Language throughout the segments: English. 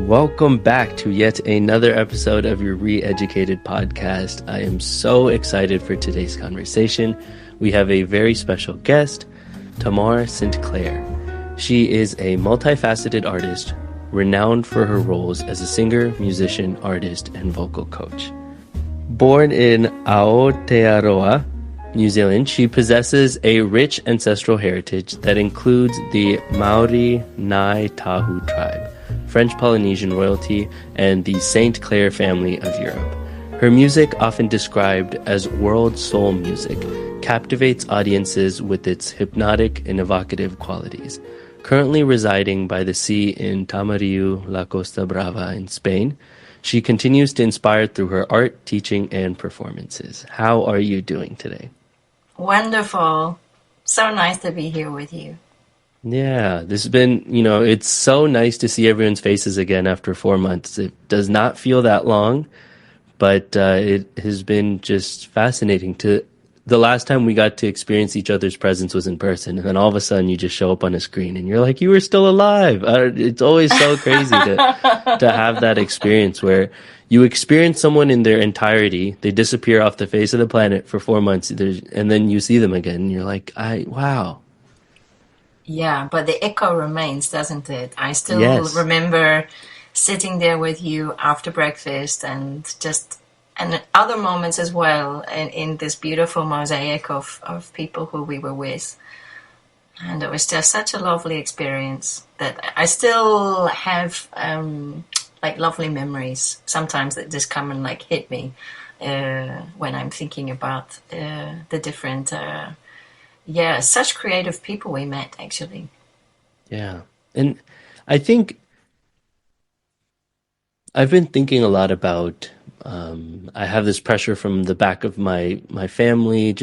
Welcome back to yet another episode of your Re-Educated podcast. I am so excited for today's conversation. We have a very special guest, Tamar St. Clair. She is a multifaceted artist, renowned for her roles as a singer, musician, artist, and vocal coach. Born in Aotearoa, New Zealand, she possesses a rich ancestral heritage that includes the Māori Ngāi Tahu tribe, French Polynesian royalty, and the St. Clair family of Europe. Her music, often described as world soul music, captivates audiences with its hypnotic and evocative qualities. Currently residing by the sea in Tamariu, La Costa Brava in Spain, she continues to inspire through her art, teaching, and performances. How are you doing today? Wonderful. So nice to be here with you. Yeah, this has been, it's so nice to see everyone's faces again after 4 months. It does not feel that long, but it has been just fascinating. The last time we got to experience each other's presence was in person, and then all of a sudden you just show up on a screen and you're like, you were still alive. It's always so crazy to have that experience where you experience someone in their entirety, they disappear off the face of the planet for 4 months, and then you see them again, and you're like, wow. Yeah, but the echo remains, doesn't it? I still remember sitting there with you after breakfast and other moments as well in this beautiful mosaic of people who we were with. And it was just such a lovely experience that I still have lovely memories sometimes that just come and hit me when I'm thinking about the different... such creative people we met, actually. Yeah. And I think I've been thinking a lot about, I have this pressure from the back of my family,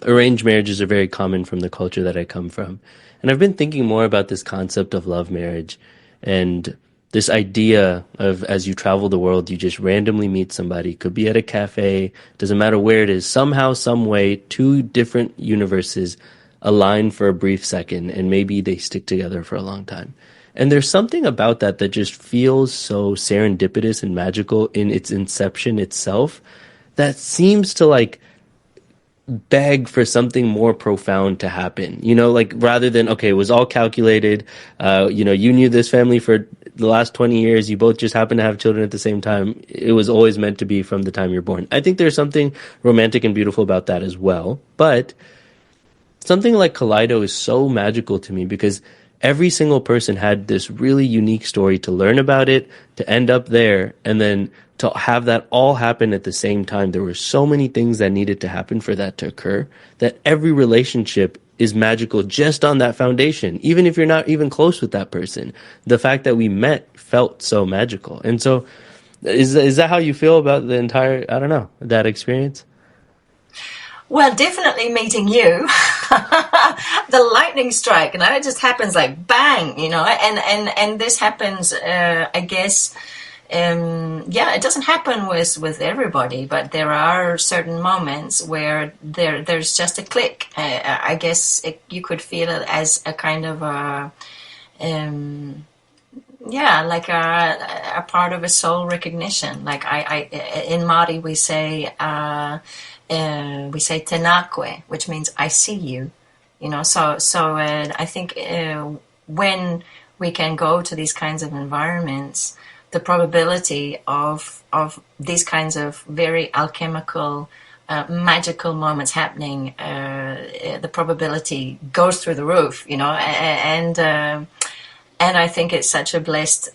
arranged marriages are very common from the culture that I come from. And I've been thinking more about this concept of love marriage and this idea of, as you travel the world, you just randomly meet somebody. Could be at a cafe, doesn't matter where it is. Somehow, some way, two different universes align for a brief second, and maybe they stick together for a long time. And there's something about that just feels so serendipitous and magical in its inception itself that seems to beg for something more profound to happen, rather than, okay, it was all calculated. You knew this family for the last 20 years, you both just happen to have children at the same time. It was always meant to be from the time you're born. I think there's something romantic and beautiful about that as well. But something like Kaleido is so magical to me because every single person had this really unique story to learn about it, to end up there, and then to have that all happen at the same time. There were so many things that needed to happen for that to occur, that every relationship is magical just on that foundation. Even if you're not even close with that person, the fact that we met felt so magical. And so is that how you feel about the entire, that experience? Well, definitely meeting you, the lightning strike, it just happens bang, and this happens, I guess, it doesn't happen with everybody, but there are certain moments where there's just a click. I guess you could feel it as a kind of a part of a soul recognition. In Māori we say tenakwe, which means I see you. So I think when we can go to these kinds of environments, the probability of these kinds of very alchemical, magical moments happening, the probability goes through the roof, and I think it's such a blessed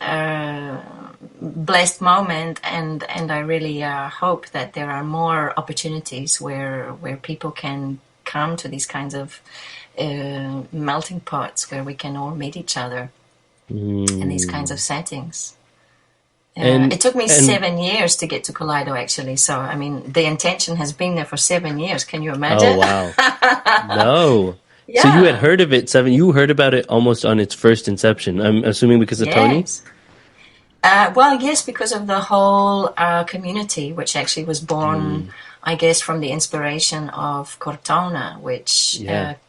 moment, and I really hope that there are more opportunities where people can come to these kinds of melting pots where we can all meet each other in these kinds of settings. It took me 7 years to get to Kaleido, actually. So, the intention has been there for 7 years. Can you imagine? Oh, wow. No. Yeah. So you had heard of it you heard about it almost on its first inception. I'm assuming because of Tony? Yes, because of the whole community, which actually was born, I guess, from the inspiration of Cortona, which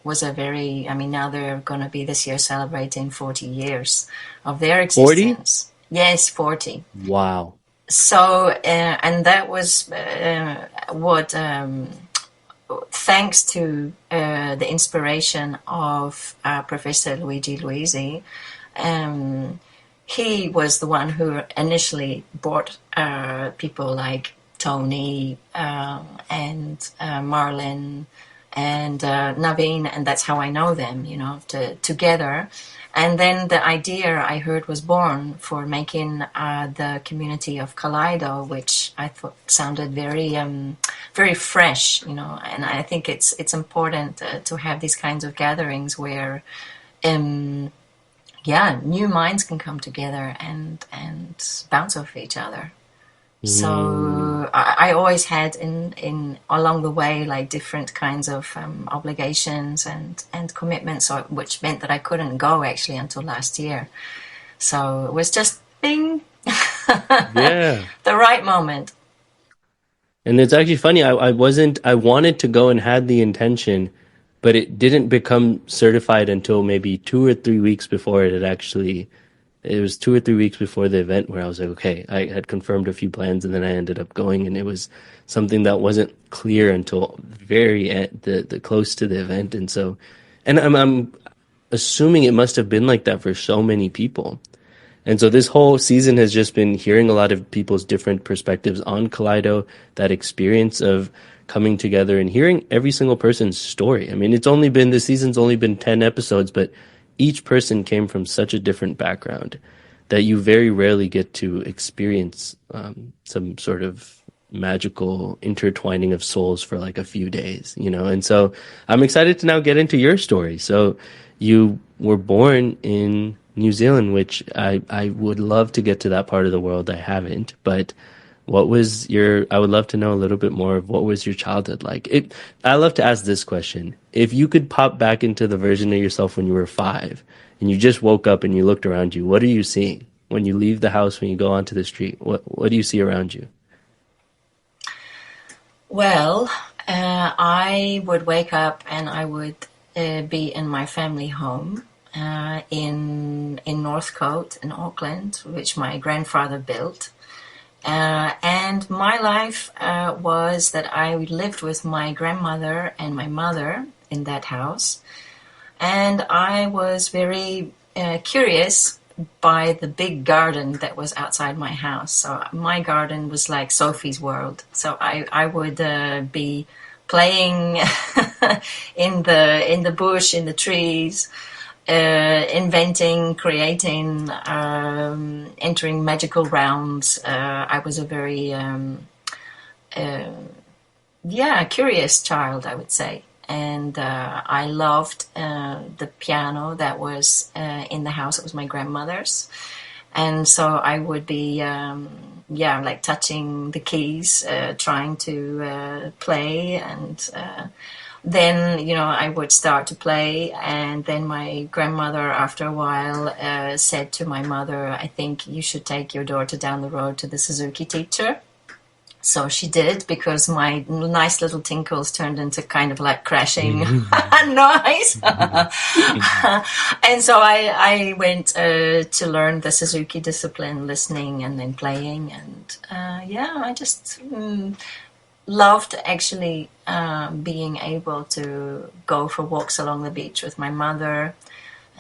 was a very, now they're going to be this year celebrating 40 years of their existence. 40? Yes, 40. Wow. So, and that was what, thanks to the inspiration of Professor Luigi Luisi, he was the one who initially brought people like Tony and Marlon and Naveen, and that's how I know them, together. And then the idea I heard was born for making the community of Kaleido, which I thought sounded very, very fresh, And I think it's important to have these kinds of gatherings where, new minds can come together and bounce off each other. So I always had in along the way like different kinds of obligations and commitments, which meant that I couldn't go actually until last year. So it was just bing, Yeah. the right moment. And it's actually funny. I wanted to go and had the intention, but it didn't become certified until maybe 2 or 3 weeks before it was 2 or 3 weeks before the event where I was like, okay, I had confirmed a few plans and then I ended up going, and it was something that wasn't clear until very the close to the event. And so, and I'm assuming it must have been like that for so many people. And so this whole season has just been hearing a lot of people's different perspectives on Kaleido, that experience of coming together and hearing every single person's story. I mean, this season's only been 10 episodes, but each person came from such a different background that you very rarely get to experience some sort of magical intertwining of souls for like a few days, And so I'm excited to now get into your story. So you were born in New Zealand, which I would love to get to that part of the world. I haven't, but I would love to know a little bit more of what was your childhood like. I love to ask this question. If you could pop back into the version of yourself when you were 5 and you just woke up and you looked around you, what are you seeing? When you leave the house, when you go onto the street, what do you see around you? Well, I would wake up and I would be in my family home in Northcote in Auckland, which my grandfather built. And my life was that I lived with my grandmother and my mother in that house. And I was very curious by the big garden that was outside my house. So my garden was like Sophie's world. So I would be playing in the bush, in the trees, inventing, creating, entering magical realms. I was a very curious child, I would say. And I loved the piano that was in the house. It was my grandmother's. And so I would be, like touching the keys, trying to play. And then, I would start to play. And then my grandmother, after a while, said to my mother, I think you should take your daughter down the road to the Suzuki teacher. So she did, because my nice little tinkles turned into kind of like crashing noise. And so I went to learn the Suzuki discipline, listening and then playing. And I just loved actually being able to go for walks along the beach with my mother.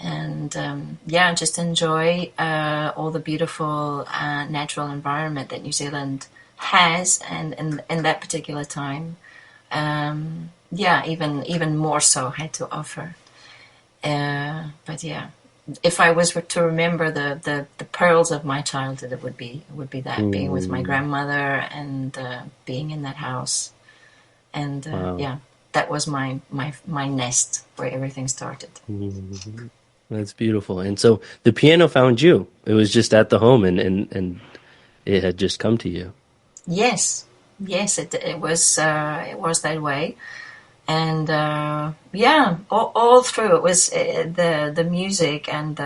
And just enjoy all the beautiful natural environment that New Zealand has, and in that particular time, even more so had to offer. But if I was to remember the pearls of my childhood, it would be that being with my grandmother and being in that house, and Wow. that was my nest where everything started. That's beautiful. And so the piano found you. It was just at the home, and it had just come to you. Yes, it was that way, and all through it was the music, and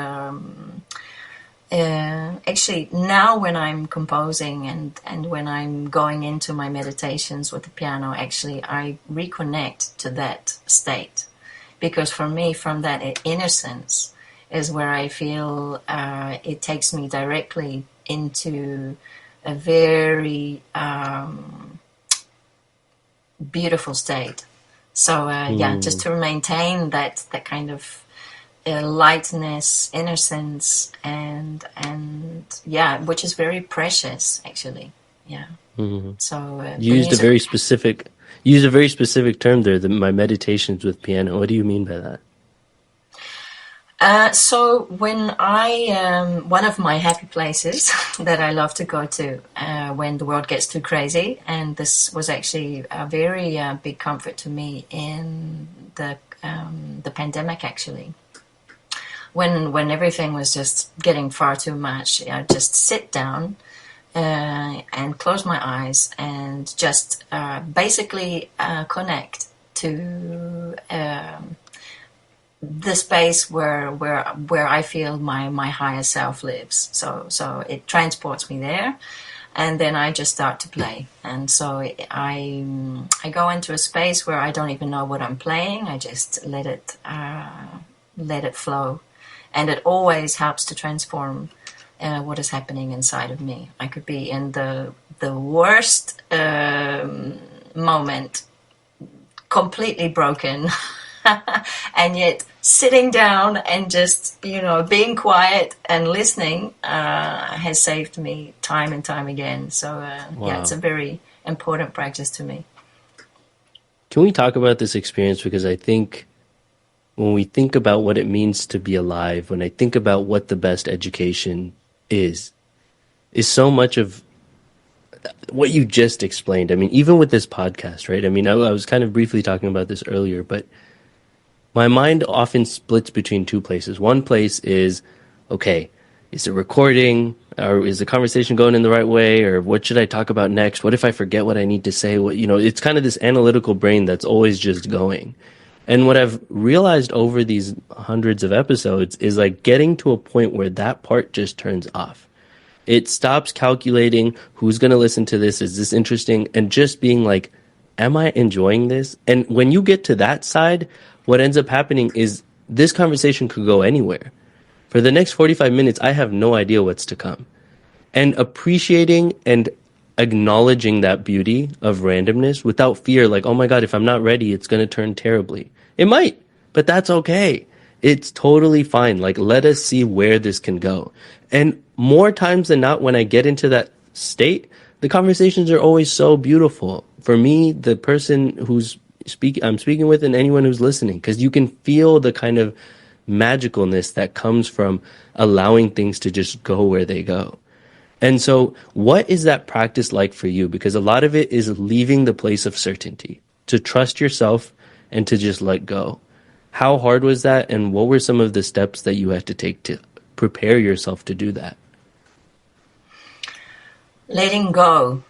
actually now when I'm composing and when I'm going into my meditations with the piano, actually I reconnect to that state, because for me, from that innocence is where I feel it takes me directly into a very beautiful state. So just to maintain that kind of lightness, innocence, and which is very precious, actually. Yeah. So you used a very specific term there. My meditations with piano. What do you mean by that? So when one of my happy places that I love to go to when the world gets too crazy, and this was actually a very big comfort to me in the pandemic, actually. When everything was just getting far too much, I'd just sit down and close my eyes and just basically connect to the space where I feel my higher self lives. So it transports me there, and then I just start to play. And so I go into a space where I don't even know what I'm playing. I just let it flow, and it always helps to transform what is happening inside of me. I could be in the worst moment, completely broken. And yet sitting down and just, being quiet and listening has saved me time and time again. So, wow. It's a very important practice to me. Can we talk about this experience? Because I think when we think about what it means to be alive, when I think about what the best education is so much of what you just explained. I mean, even with this podcast, right? I mean, I was kind of briefly talking about this earlier, but my mind often splits between two places. One place is, okay, is it recording? Or is the conversation going in the right way? Or what should I talk about next? What if I forget what I need to say? It's kind of this analytical brain that's always just going. And what I've realized over these hundreds of episodes is like getting to a point where that part just turns off. It stops calculating who's going to listen to this. Is this interesting? And just being like, am I enjoying this? And when you get to that side, what ends up happening is this conversation could go anywhere. For the next 45 minutes, I have no idea what's to come. And appreciating and acknowledging that beauty of randomness without fear, like, oh my God, if I'm not ready, it's going to turn terribly. It might, but that's okay. It's totally fine. Like, let us see where this can go. And more times than not, when I get into that state, the conversations are always so beautiful. For me, the person I'm speaking with, and anyone who's listening, because you can feel the kind of magicalness that comes from allowing things to just go where they go. And so what is that practice like for you? Because a lot of it is leaving the place of certainty, to trust yourself and to just let go. How hard was that? And what were some of the steps that you had to take to prepare yourself to do that? Letting go.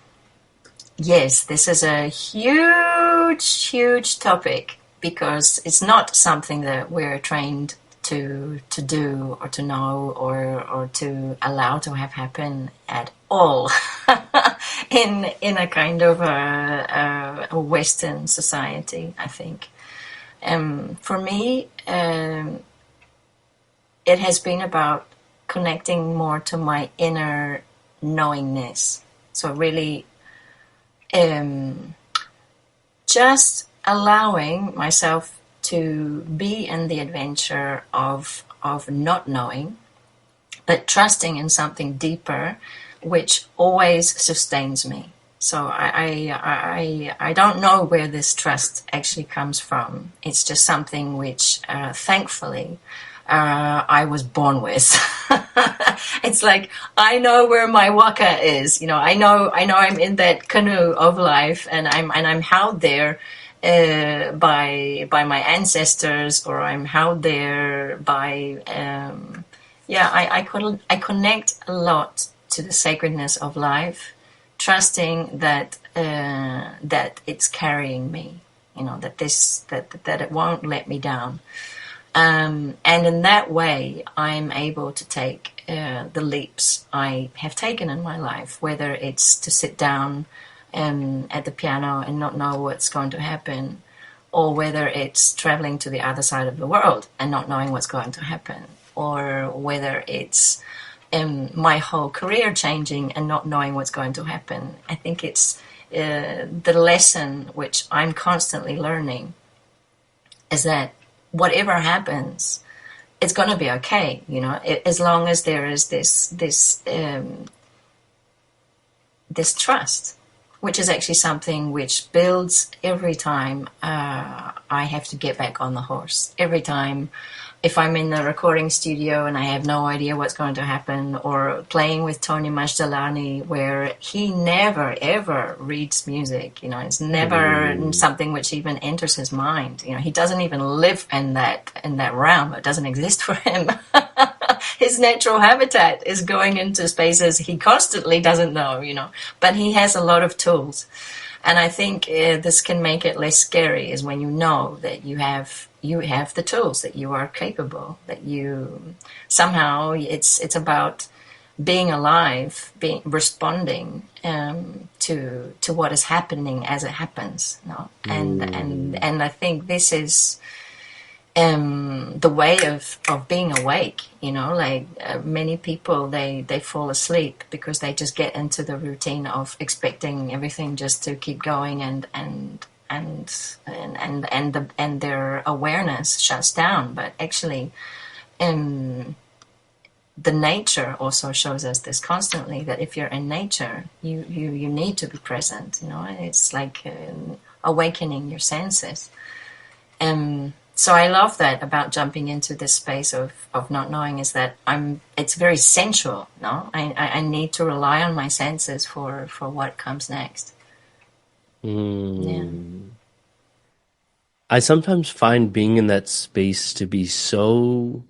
Yes, this is a huge, huge topic, because it's not something that we're trained to do or to know or to allow to have happen at all in a kind of a Western society, I think. For me, it has been about connecting more to my inner knowingness. So really just allowing myself to be in the adventure of not knowing, but trusting in something deeper, which always sustains me. So I don't know where this trust actually comes from. It's just something which, thankfully, I was born with. It's like, I know where my waka is. I know I'm in that canoe of life, and I'm held there by my ancestors, or I'm held there by I connect a lot to the sacredness of life, trusting that it's carrying me, that it won't let me down. And in that way, I'm able to take the leaps I have taken in my life, whether it's to sit down at the piano and not know what's going to happen, or whether it's traveling to the other side of the world and not knowing what's going to happen, or whether it's my whole career changing and not knowing what's going to happen. I think it's the lesson which I'm constantly learning is that whatever happens, it's going to be okay, as long as there is this trust, which is actually something which builds every time I have to get back on the horse. Every time, if I'm in the recording studio and I have no idea what's going to happen, or playing with Tony Majdalani, where he never ever reads music, it's never something which even enters his mind. He doesn't even live in that realm. It doesn't exist for him. His natural habitat is going into spaces he constantly doesn't know, but he has a lot of tools. And I think this can make it less scary, is when you know that you have the tools, that you are capable, that you somehow, it's about being alive, responding to what is happening as it happens. And I think this is the way of being awake, many people, they fall asleep because they just get into the routine of expecting everything just to keep going, and their awareness shuts down. But actually, the nature also shows us this constantly, that if you're in nature, you need to be present. It's like awakening your senses. So I love that about jumping into this space of not knowing, is that it's very sensual. I need to rely on my senses for what comes next. Yeah. I sometimes find being in that space to be so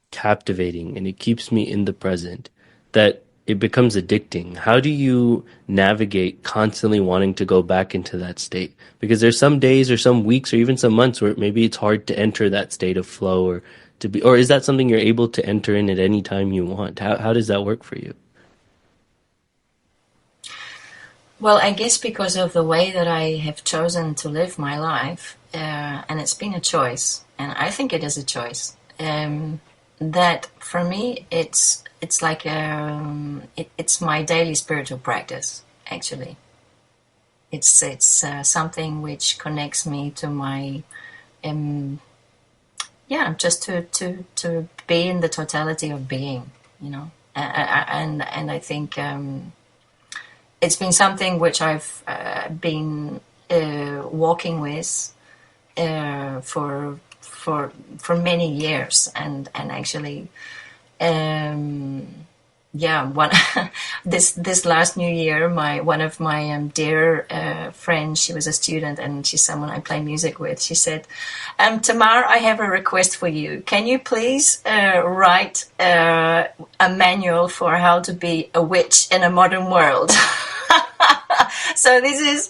captivating, and it keeps me in the present, that it becomes addicting. How do you navigate constantly wanting to go back into that state? Because there's some days or some weeks or even some months where maybe it's hard to enter that state of flow, or is that something you're able to enter in at any time you want? How does that work for you? Well, I guess because of the way that I have chosen to live my life, and it's been a choice, and I think it is a choice, that for me it's like it's my daily spiritual practice. Actually, it's something which connects me to my just to be in the totality of being, and I think it's been something which I've been walking with for many years, and actually this last New Year, one of my dear friends, she was a student and she's someone I play music with, she said, Tamar, I have a request for you. Can you please write a manual for how to be a witch in a modern world? So this is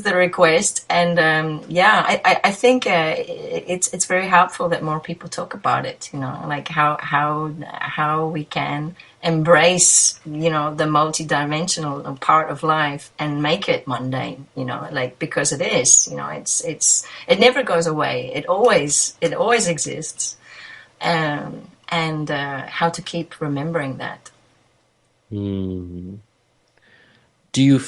the request, and I think it's very helpful that more people talk about it. Like how we can embrace the multidimensional part of life and make it mundane. Because it is. It never goes away. It always exists, and how to keep remembering that. How do you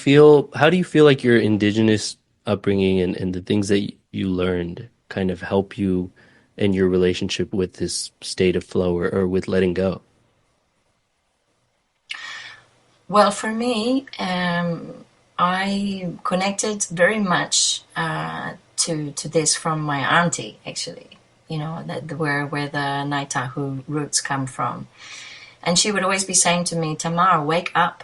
feel like your Indigenous upbringing and the things that you learned kind of help you in your relationship with this state of flow or with letting go? Well, for me, I connected very much to this from my auntie, actually, where the Naitahu roots come from. And she would always be saying to me, Tamar, wake up,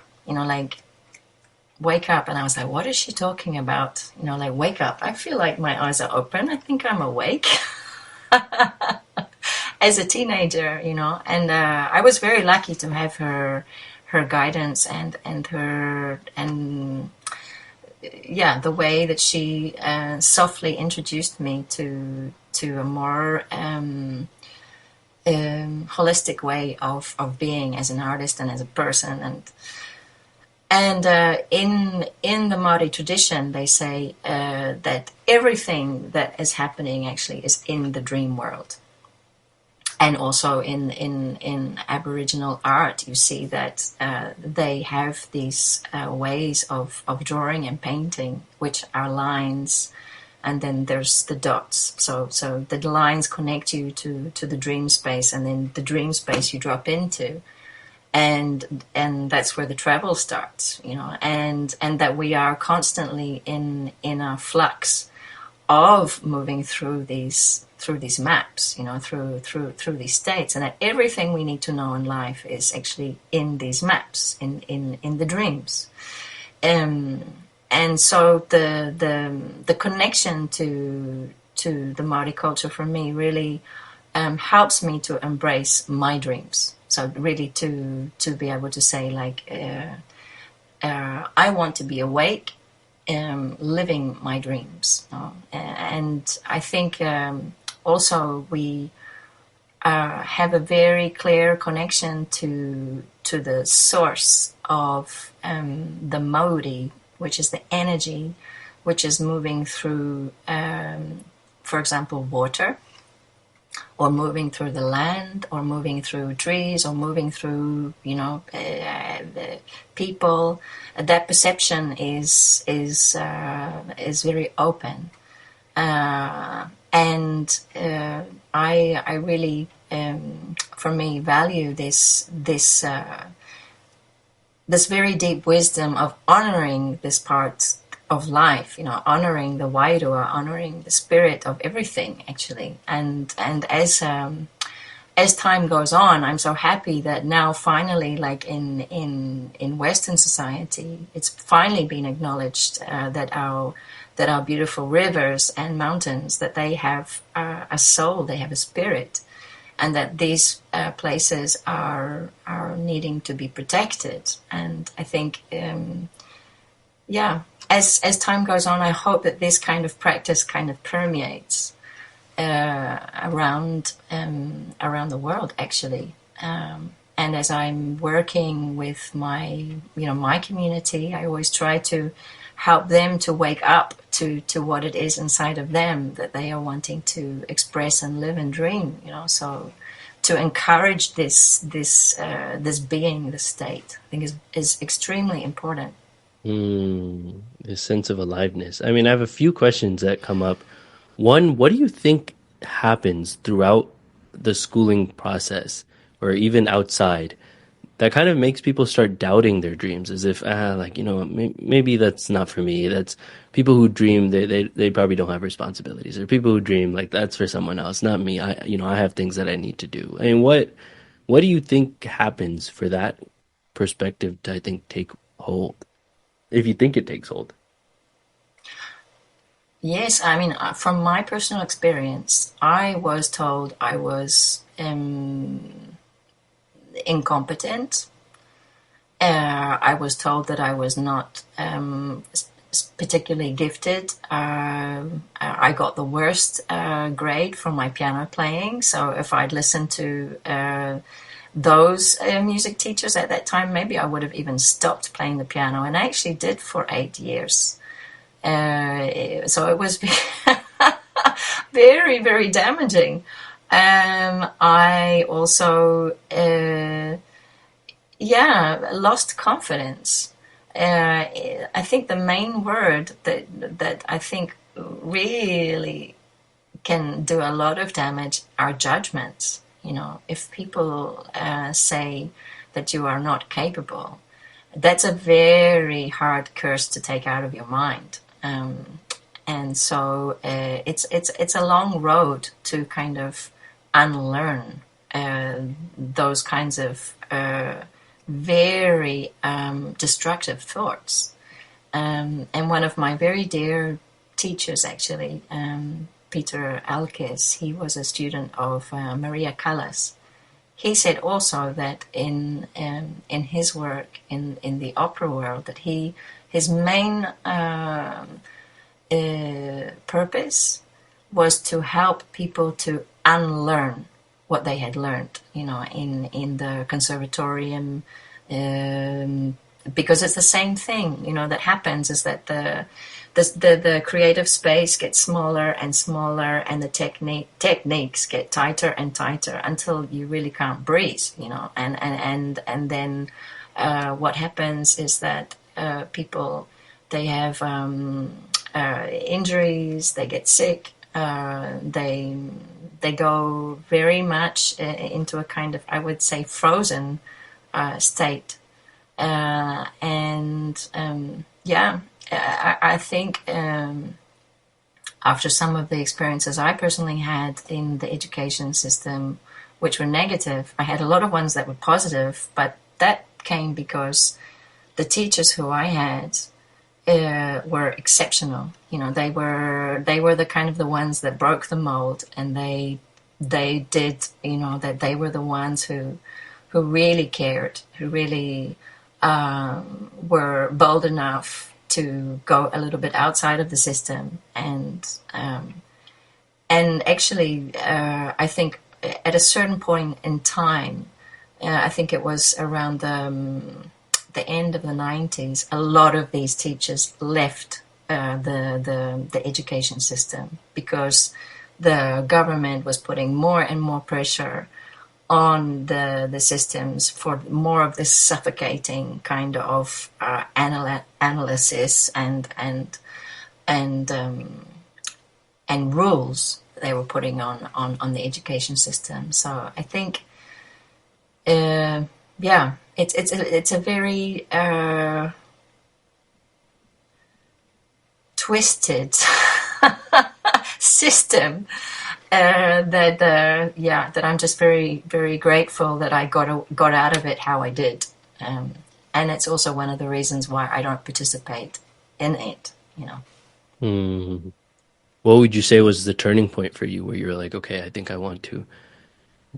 wake up. And I was like, what is she talking about? Wake up. I feel like my eyes are open. I think I'm awake. As a teenager, and I was very lucky to have her guidance and the way that she softly introduced me to a more holistic way of being as an artist and as a person. And in the Māori tradition, they say that everything that is happening actually is in the dream world. and also in Aboriginal art, you see that they have these ways of drawing and painting, which are lines, and then there's the dots. So the lines connect you to the dream space, and then the dream space you drop into, and that's where the travel starts, and that we are constantly in a flux of moving through these maps, through these states, and that everything we need to know in life is actually in these maps, in the dreams. And so the connection to the Māori culture for me really helps me to embrace my dreams. So really to be able to say, like, I want to be awake, living my dreams. And I think also we have a very clear connection to the source of the Māori, which is the energy which is moving through, for example, water, or moving through the land, or moving through trees, or moving through, people. That perception is very open, and I really, for me, value this very deep wisdom of honoring this part of life, honoring the Wairua, honoring the spirit of everything, actually. And as time goes on, I'm so happy that now finally, like in Western society, it's finally been acknowledged that our beautiful rivers and mountains, that they have a soul, they have a spirit, and that these places are needing to be protected. And I think, as time goes on, I hope that this kind of practice kind of permeates around the world, actually. And as I'm working with my community, I always try to help them to wake up to what it is inside of them that they are wanting to express and live and dream. So to encourage this being, this state, I think is extremely important. This sense of aliveness. I mean, I have a few questions that come up. One, what do you think happens throughout the schooling process, or even outside, that kind of makes people start doubting their dreams, as if, maybe that's not for me. That's people who dream, they probably don't have responsibilities, or people who dream, like, that's for someone else, not me. I have things that I need to do. I mean, what do you think happens for that perspective to, I think, take hold? If you think it takes hold. Yes, I mean, from my personal experience, I was told I was incompetent. I was told that I was not particularly gifted. I got the worst grade for my piano playing. So if I'd listened to those music teachers at that time, maybe I would have even stopped playing the piano, and I actually did for 8 years. So it was very, very damaging. I also, lost confidence. I think the main word that I think really can do a lot of damage are judgments. If people say that you are not capable, that's a very hard curse to take out of your mind. And so it's a long road to kind of unlearn those kinds of very destructive thoughts. And one of my very dear teachers, actually, Peter Alkes, he was a student of Maria Callas. He said also that in his work in the opera world, that his main purpose was to help people to unlearn what they had learned, in the conservatorium, because it's the same thing, that happens, is that the creative space gets smaller and smaller, and the techniques get tighter and tighter until you really can't breathe, and then what happens is that people, they have injuries, they get sick, they go very much into a kind of, I would say, frozen state. I think after some of the experiences I personally had in the education system, which were negative, I had a lot of ones that were positive, but that came because the teachers who I had were exceptional. They were the kind of the ones that broke the mold, and they did, that they were the ones who really cared, who really were bold enough to go a little bit outside of the system, and actually, I think at a certain point in time, I think it was around the end of the 90s, a lot of these teachers left the education system because the government was putting more and more pressure on the systems for more of this suffocating kind of analysis and rules they were putting on the education system. So I think, it's a very twisted system. That I'm just very, very grateful that I got out of it how I did, and it's also one of the reasons why I don't participate in it. What would you say was the turning point for you, where you were like, okay, I think I want to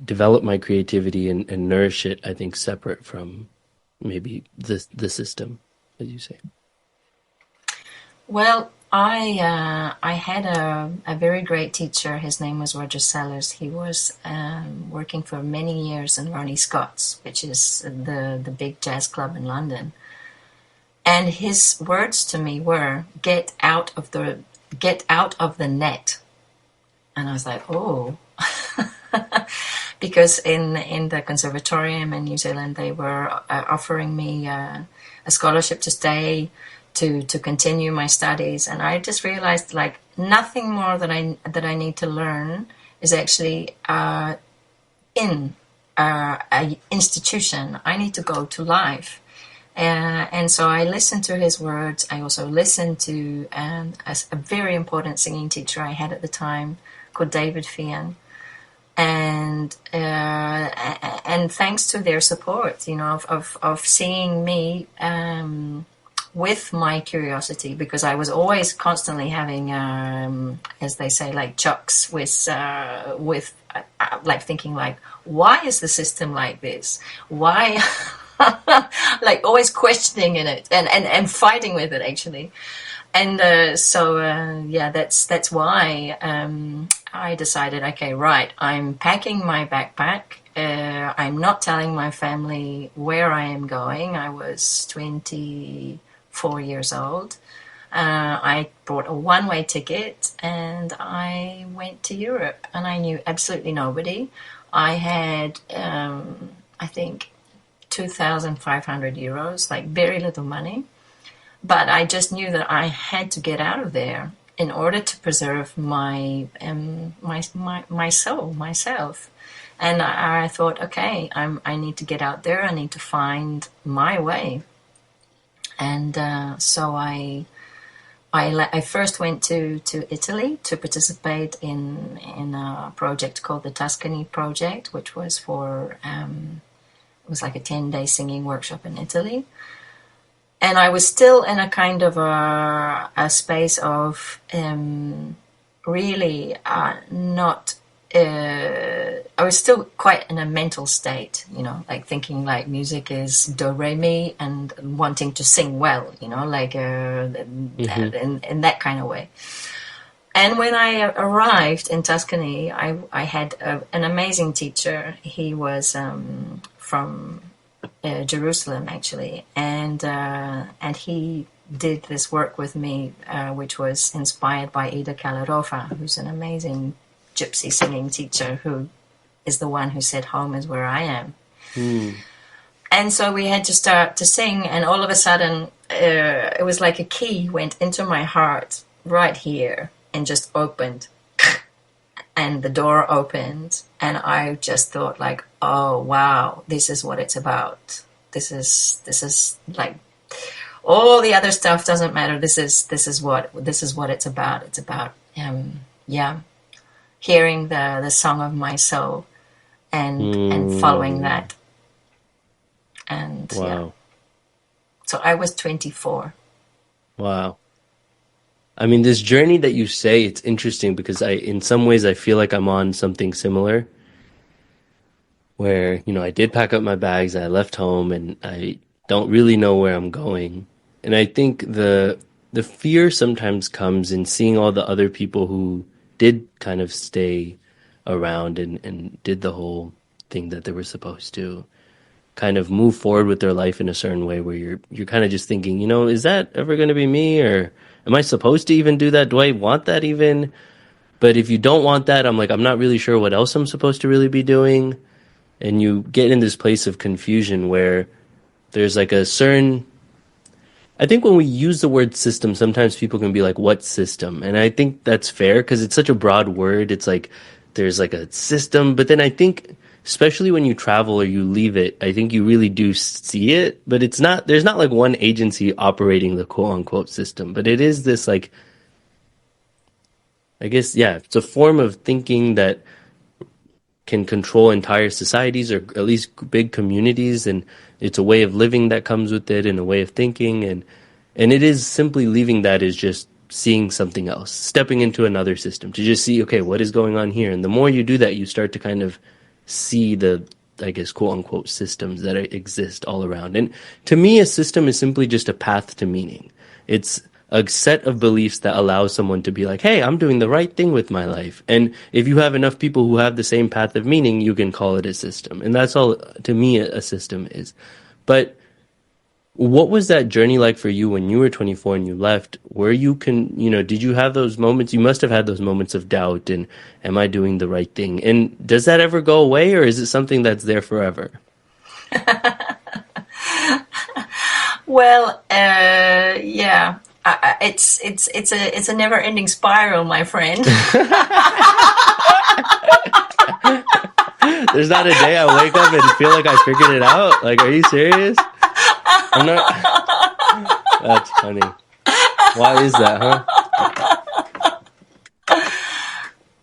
develop my creativity and nourish it, I think, separate from maybe the system, as you say? Well, I had a very great teacher. His name was Roger Sellers. He was working for many years in Ronnie Scott's, which is the big jazz club in London. And his words to me were, get out of the net. And I was like, oh. Because in the conservatorium in New Zealand, they were offering me a scholarship to stay, to continue my studies, and I just realized, like, nothing more that I need to learn is actually in an institution. I need to go to life, and so I listened to his words. I also listened to a very important singing teacher I had at the time called David Fian. And thanks to their support, of seeing me with my curiosity, because I was always constantly having, as they say, like chucks with like thinking, like, why is the system like this? Why, like always questioning in it and fighting with it actually. And that's why I decided, okay, right, I'm packing my backpack. I'm not telling my family where I am going. I was 24 years old. I bought a one-way ticket and I went to Europe, and I knew absolutely nobody. I had, I think, 2,500 euros, like very little money. But I just knew that I had to get out of there in order to preserve my soul, myself. And I thought, okay, I need to get out there. I need to find my way. And so I first went to Italy to participate in a project called the Tuscany Project, which was for it was like a 10-day singing workshop in Italy. And I was still in a kind of a space of really not. I was still quite in a mental state, like thinking like music is do re mi and wanting to sing well, like in that kind of way. And when I arrived in Tuscany, I had an amazing teacher. He was from Jerusalem, actually, and he did this work with me, which was inspired by Ida Kalarofa, who's an amazing gypsy singing teacher, who is the one who said, "Home is where I am." And so we had to start to sing, and all of a sudden, it was like a key went into my heart right here and just opened. And the door opened, and I just thought, like, oh, wow, this is what it's about. This is like, all the other stuff doesn't matter. This is what it's about. It's about, hearing the song of my soul and following that. And wow. So I was 24. Wow. I mean, this journey that you say, it's interesting because in some ways I feel like I'm on something similar where, I did pack up my bags, I left home, and I don't really know where I'm going. And I think the fear sometimes comes in seeing all the other people who did kind of stay around and did the whole thing that they were supposed to, kind of move forward with their life in a certain way where you're kind of just thinking, is that ever going to be me, or am I supposed to even do that? Do I want that even? But if you don't want that, I'm not really sure what else I'm supposed to really be doing. And you get in this place of confusion where there's like a certain, I think when we use the word system, sometimes people can be like, what system? And I think that's fair because it's such a broad word. It's like, there's like a system, but then I think, especially when you travel or you leave it, I think you really do see it, but there's not like one agency operating the quote unquote system, but it is this like, I guess, it's a form of thinking that can control entire societies or at least big communities. And it's a way of living that comes with it and a way of thinking. And it is simply leaving that is just seeing something else, stepping into another system to just see, okay, what is going on here? And the more you do that, you start to kind of see the, I guess, quote unquote systems that exist all around. And to me, a system is simply just a path to meaning. It's a set of beliefs that allows someone to be like, hey, I'm doing the right thing with my life. And if you have enough people who have the same path of meaning, you can call it a system. And that's all, to me, a system is. But what was that journey like for you when you were 24 and you left, where you did you have those moments? You must have had those moments of doubt and am I doing the right thing? And does that ever go away, or is it something that's there forever? Well, yeah, it's a never-ending spiral, my friend. There's not a day I wake up and feel like I figured it out. Like, are you serious? I'm not. That's funny. Why is that, huh?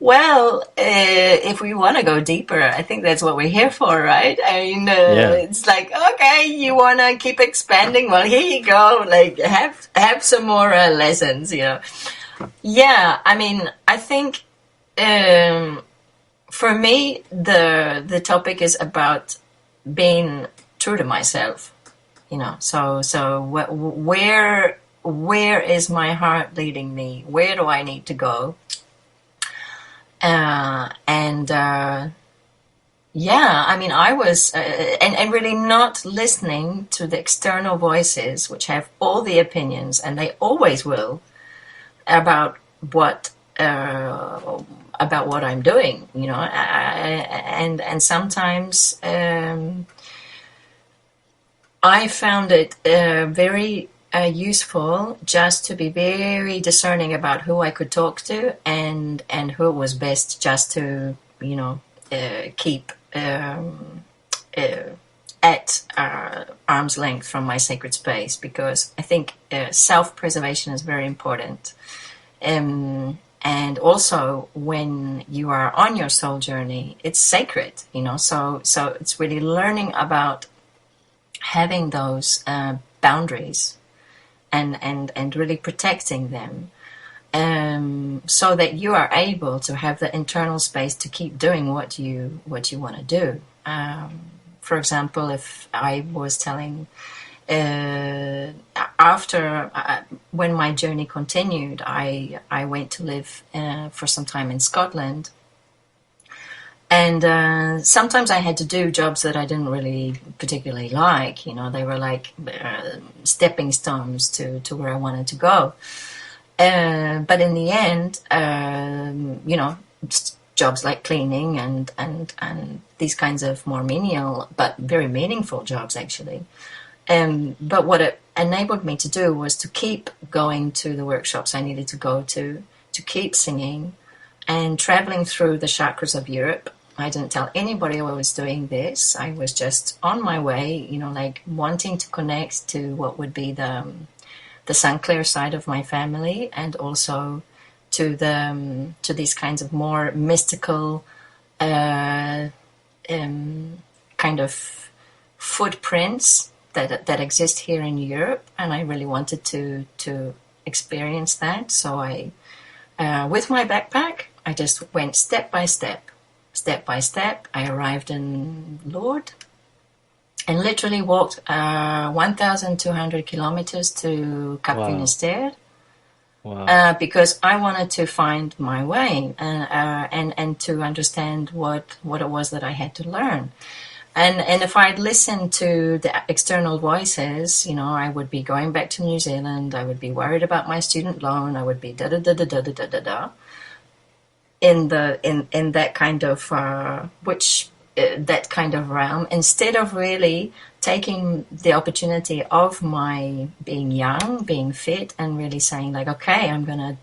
Well, if we want to go deeper, I think that's what we're here for, right? I mean, It's like, okay, you want to keep expanding? Well, here you go. Like, have some more lessons, Yeah, I mean, I think for me, the topic is about being true to myself. So where is my heart leading me? Where do I need to go? I mean, I was, and really not listening to the external voices, which have all the opinions, and they always will, about what I'm doing, and sometimes, I found it very useful just to be very discerning about who I could talk to and who was best just to, keep at arm's length from my sacred space, because I think self-preservation is very important. And also when you are on your soul journey, it's sacred, so it's really learning about having those boundaries and really protecting them, so that you are able to have the internal space to keep doing what you want to do. For example, if I was telling after when my journey continued, I went to live for some time in Scotland. And sometimes I had to do jobs that I didn't really particularly like. You know, they were like stepping stones to where I wanted to go. But in the end, you know, jobs like cleaning and these kinds of more menial but very meaningful jobs, actually. But what it enabled me to do was to keep going to the workshops I needed to go to keep singing and traveling through the chakras of Europe. I didn't tell anybody I was doing this. I was just on my way, you know, like wanting to connect to what would be the St. Clair side of my family, and also to these kinds of more mystical kind of footprints that exist here in Europe, and I really wanted to experience that. So I, with my backpack, I just went step by step. I arrived in Lourdes and literally walked 1,200 kilometers to Cap Finisterre. Wow. Because I wanted to find my way and to understand what it was that I had to learn. And if I'd listened to the external voices, you know, I would be going back to New Zealand. I would be worried about my student loan. I would be da-da-da-da-da-da-da-da. In that kind of that kind of realm, instead of really taking the opportunity of my being young, being fit, and really saying like, okay, I'm gonna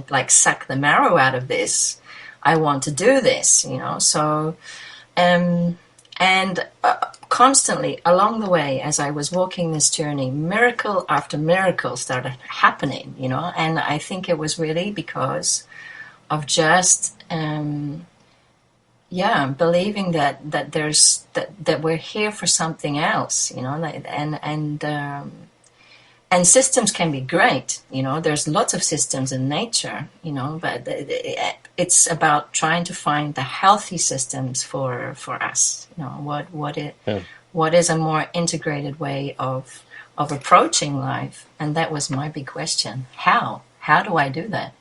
like suck the marrow out of this. I want to do this, you know. So, and constantly along the way, as I was walking this journey, miracle after miracle started happening, you know. And I think it was really because of just believing that there's that we're here for something else, you know, and systems can be great, you know. There's lots of systems in nature, you know, but it's about trying to find the healthy systems for us, you know. What is a more integrated way of approaching life? And that was my big question. How do I do that?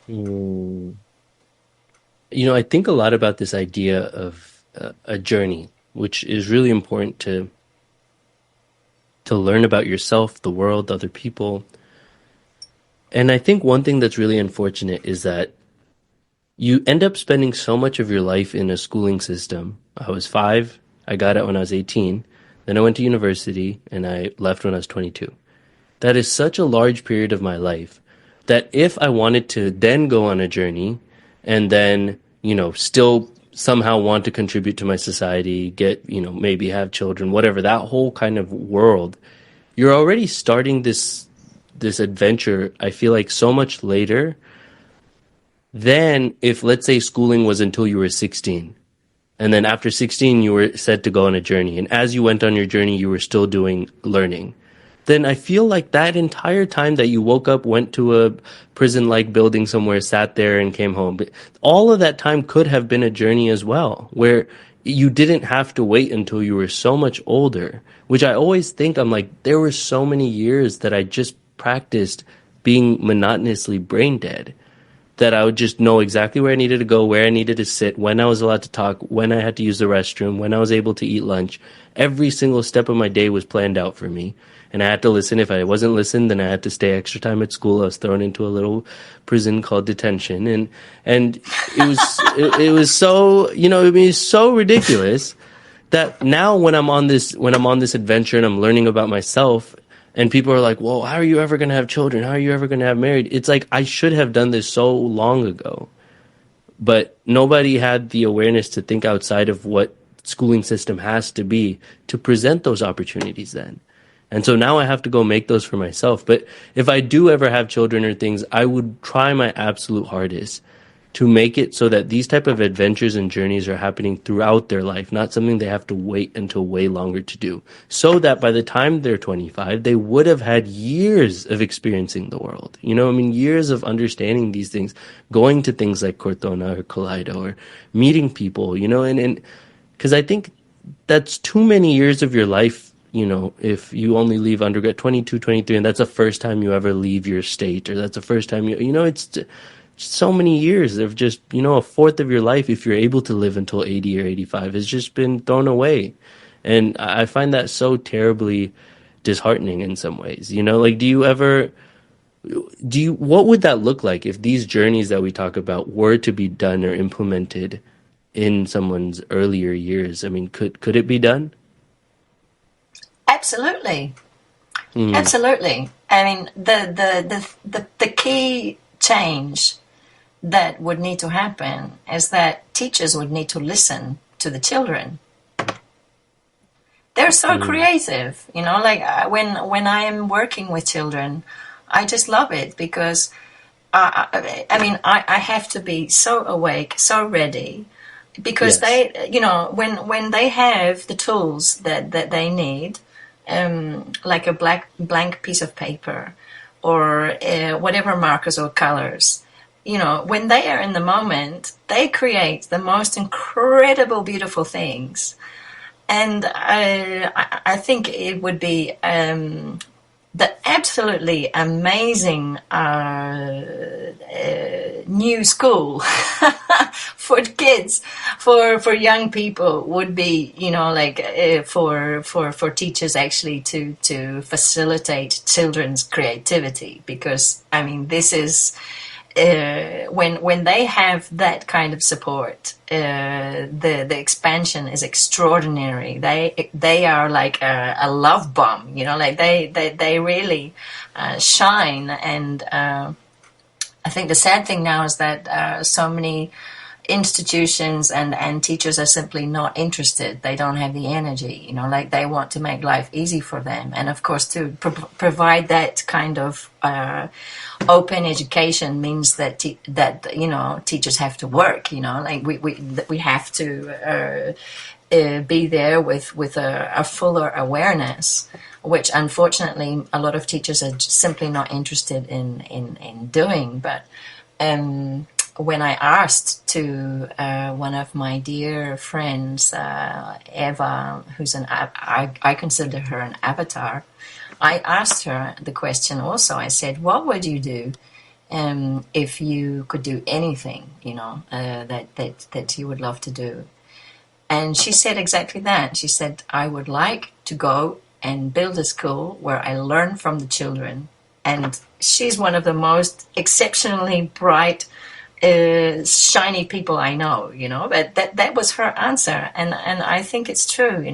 You know, I think a lot about this idea of a journey, which is really important to learn about yourself, the world, other people. And I think one thing that's really unfortunate is that you end up spending so much of your life in a schooling system. I was 5, I got it when I was 18, then I went to university, and I left when I was 22. That is such a large period of my life that if I wanted to then go on a journey and then, you know, still somehow want to contribute to my society, get, you know, maybe have children, whatever, that whole kind of world, you're already starting this adventure, I feel like, so much later than if, let's say, schooling was until you were 16. And then after 16, you were set to go on a journey. And as you went on your journey, you were still doing learning. Then I feel like that entire time that you woke up, went to a prison-like building somewhere, sat there and came home, all of that time could have been a journey as well, where you didn't have to wait until you were so much older, which I always think, I'm like, there were so many years that I just practiced being monotonously brain dead, that I would just know exactly where I needed to go, where I needed to sit, when I was allowed to talk, when I had to use the restroom, when I was able to eat lunch. Every single step of my day was planned out for me. And I had to listen. If I wasn't listened, then I had to stay extra time at school. I was thrown into a little prison called detention. And it was, it was so, you know, it was so ridiculous that now when I'm on this adventure and I'm learning about myself, and people are like, well, how are you ever going to have children? How are you ever going to have married? It's like, I should have done this so long ago. But nobody had the awareness to think outside of what schooling system has to be to present those opportunities then. And so now I have to go make those for myself. But if I do ever have children or things, I would try my absolute hardest to make it so that these type of adventures and journeys are happening throughout their life, not something they have to wait until way longer to do. So that by the time they're 25, they would have had years of experiencing the world. You know, I mean, years of understanding these things, going to things like Cortona or Kaleido or meeting people, you know, and because I think that's too many years of your life. You know, if you only leave undergrad 22, 23, and that's the first time you ever leave your state, or that's the first time you know, so many years of just, a fourth of your life, if you're able to live until 80 or 85, has just been thrown away. And I find that so terribly disheartening in some ways. Like, what would that look like if these journeys that we talk about were to be done or implemented in someone's earlier years? I mean, could it be done? Absolutely. Absolutely. I mean, the key change that would need to happen is that teachers would need to listen to the children. They're so creative, like when I am working with children, I just love it because I have to be so awake, so ready, because they, when they have the tools that they need, like a blank piece of paper or whatever markers or colors, when they are in the moment, they create the most incredible, beautiful things. And I think it would be the absolutely amazing new school for kids, for young people would be, for teachers actually to facilitate children's creativity, because I mean this is. When they have that kind of support, the expansion is extraordinary. They are like a love bomb, like they really shine. And I think the sad thing now is that so many institutions and teachers are simply not interested. They don't have the energy, like they want to make life easy for them. And of course, to provide that kind of open education means that teachers have to work. Like we have to be there with a fuller awareness, which unfortunately a lot of teachers are simply not interested in doing. But when I asked to one of my dear friends, Eva, who's I consider her an avatar, I asked her the question also. I said, what would you do if you could do anything, that you would love to do? And she said exactly that. She said, I would like to go and build a school where I learn from the children. And she's one of the most exceptionally bright, shiny people I know, but that was her answer. And I think it's true,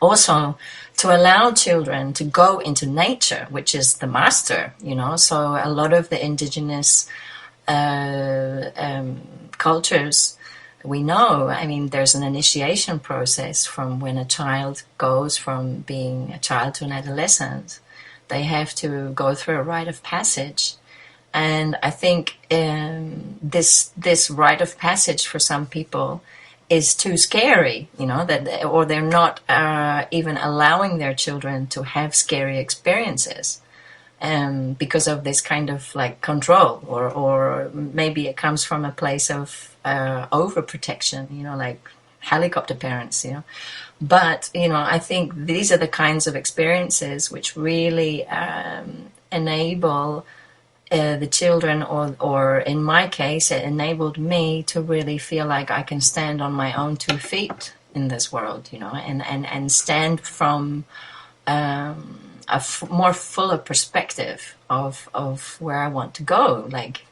also to allow children to go into nature, which is the master, so a lot of the indigenous cultures, we know, I mean, there's an initiation process from when a child goes from being a child to an adolescent. They have to go through a rite of passage. And I think this rite of passage for some people is too scary, or they're not even allowing their children to have scary experiences because of this kind of like control, or maybe it comes from a place of overprotection, like helicopter parents, But, I think these are the kinds of experiences which really enable the children, or in my case, it enabled me to really feel like I can stand on my own 2 feet in this world, and stand from more fuller perspective of where I want to go, like,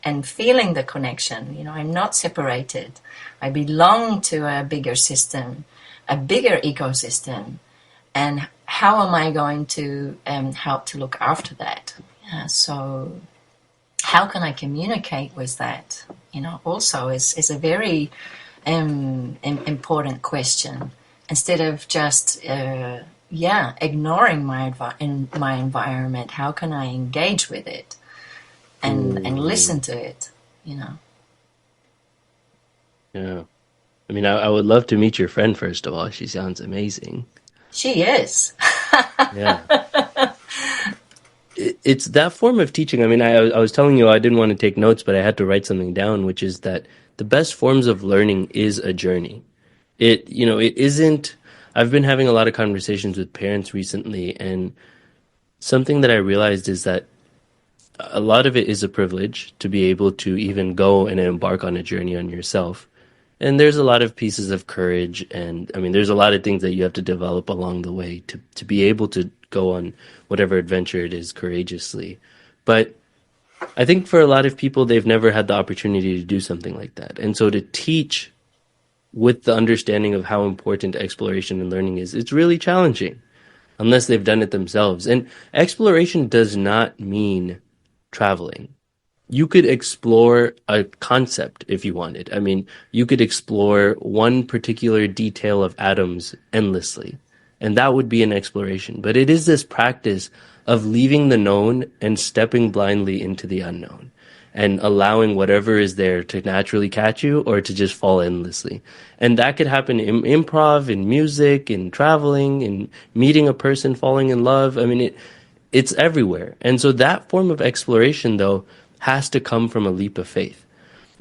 and feeling the connection. I'm not separated. I belong to a bigger system, a bigger ecosystem, and how am I going to help to look after that? So how can I communicate with that? Also is a very important question. Instead of just ignoring my environment, how can I engage with it and listen to it? Yeah, I mean, I would love to meet your friend. First of all, she sounds amazing. She is. Yeah. It's that form of teaching. I mean, I was telling you I didn't want to take notes, but I had to write something down, which is that the best forms of learning is a journey. It isn't. I've been having a lot of conversations with parents recently, and something that I realized is that a lot of it is a privilege to be able to even go and embark on a journey on yourself. And there's a lot of pieces of courage, and I mean, there's a lot of things that you have to develop along the way to be able to go on whatever adventure it is courageously. But I think for a lot of people, they've never had the opportunity to do something like that. And so to teach with the understanding of how important exploration and learning is, it's really challenging unless they've done it themselves. And exploration does not mean traveling. You could explore a concept if you wanted. I mean, you could explore one particular detail of atoms endlessly, and that would be an exploration. But it is this practice of leaving the known and stepping blindly into the unknown and allowing whatever is there to naturally catch you or to just fall endlessly. And that could happen in improv, in music, in traveling, in meeting a person, falling in love. I mean, it's everywhere. And so that form of exploration, though, has to come from a leap of faith.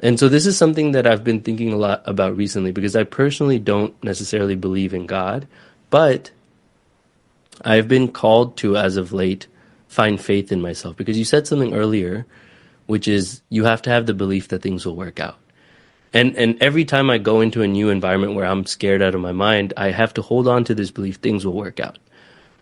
And so this is something that I've been thinking a lot about recently, because I personally don't necessarily believe in God, but I've been called to, as of late, find faith in myself. Because you said something earlier, which is you have to have the belief that things will work out. And every time I go into a new environment where I'm scared out of my mind, I have to hold on to this belief things will work out.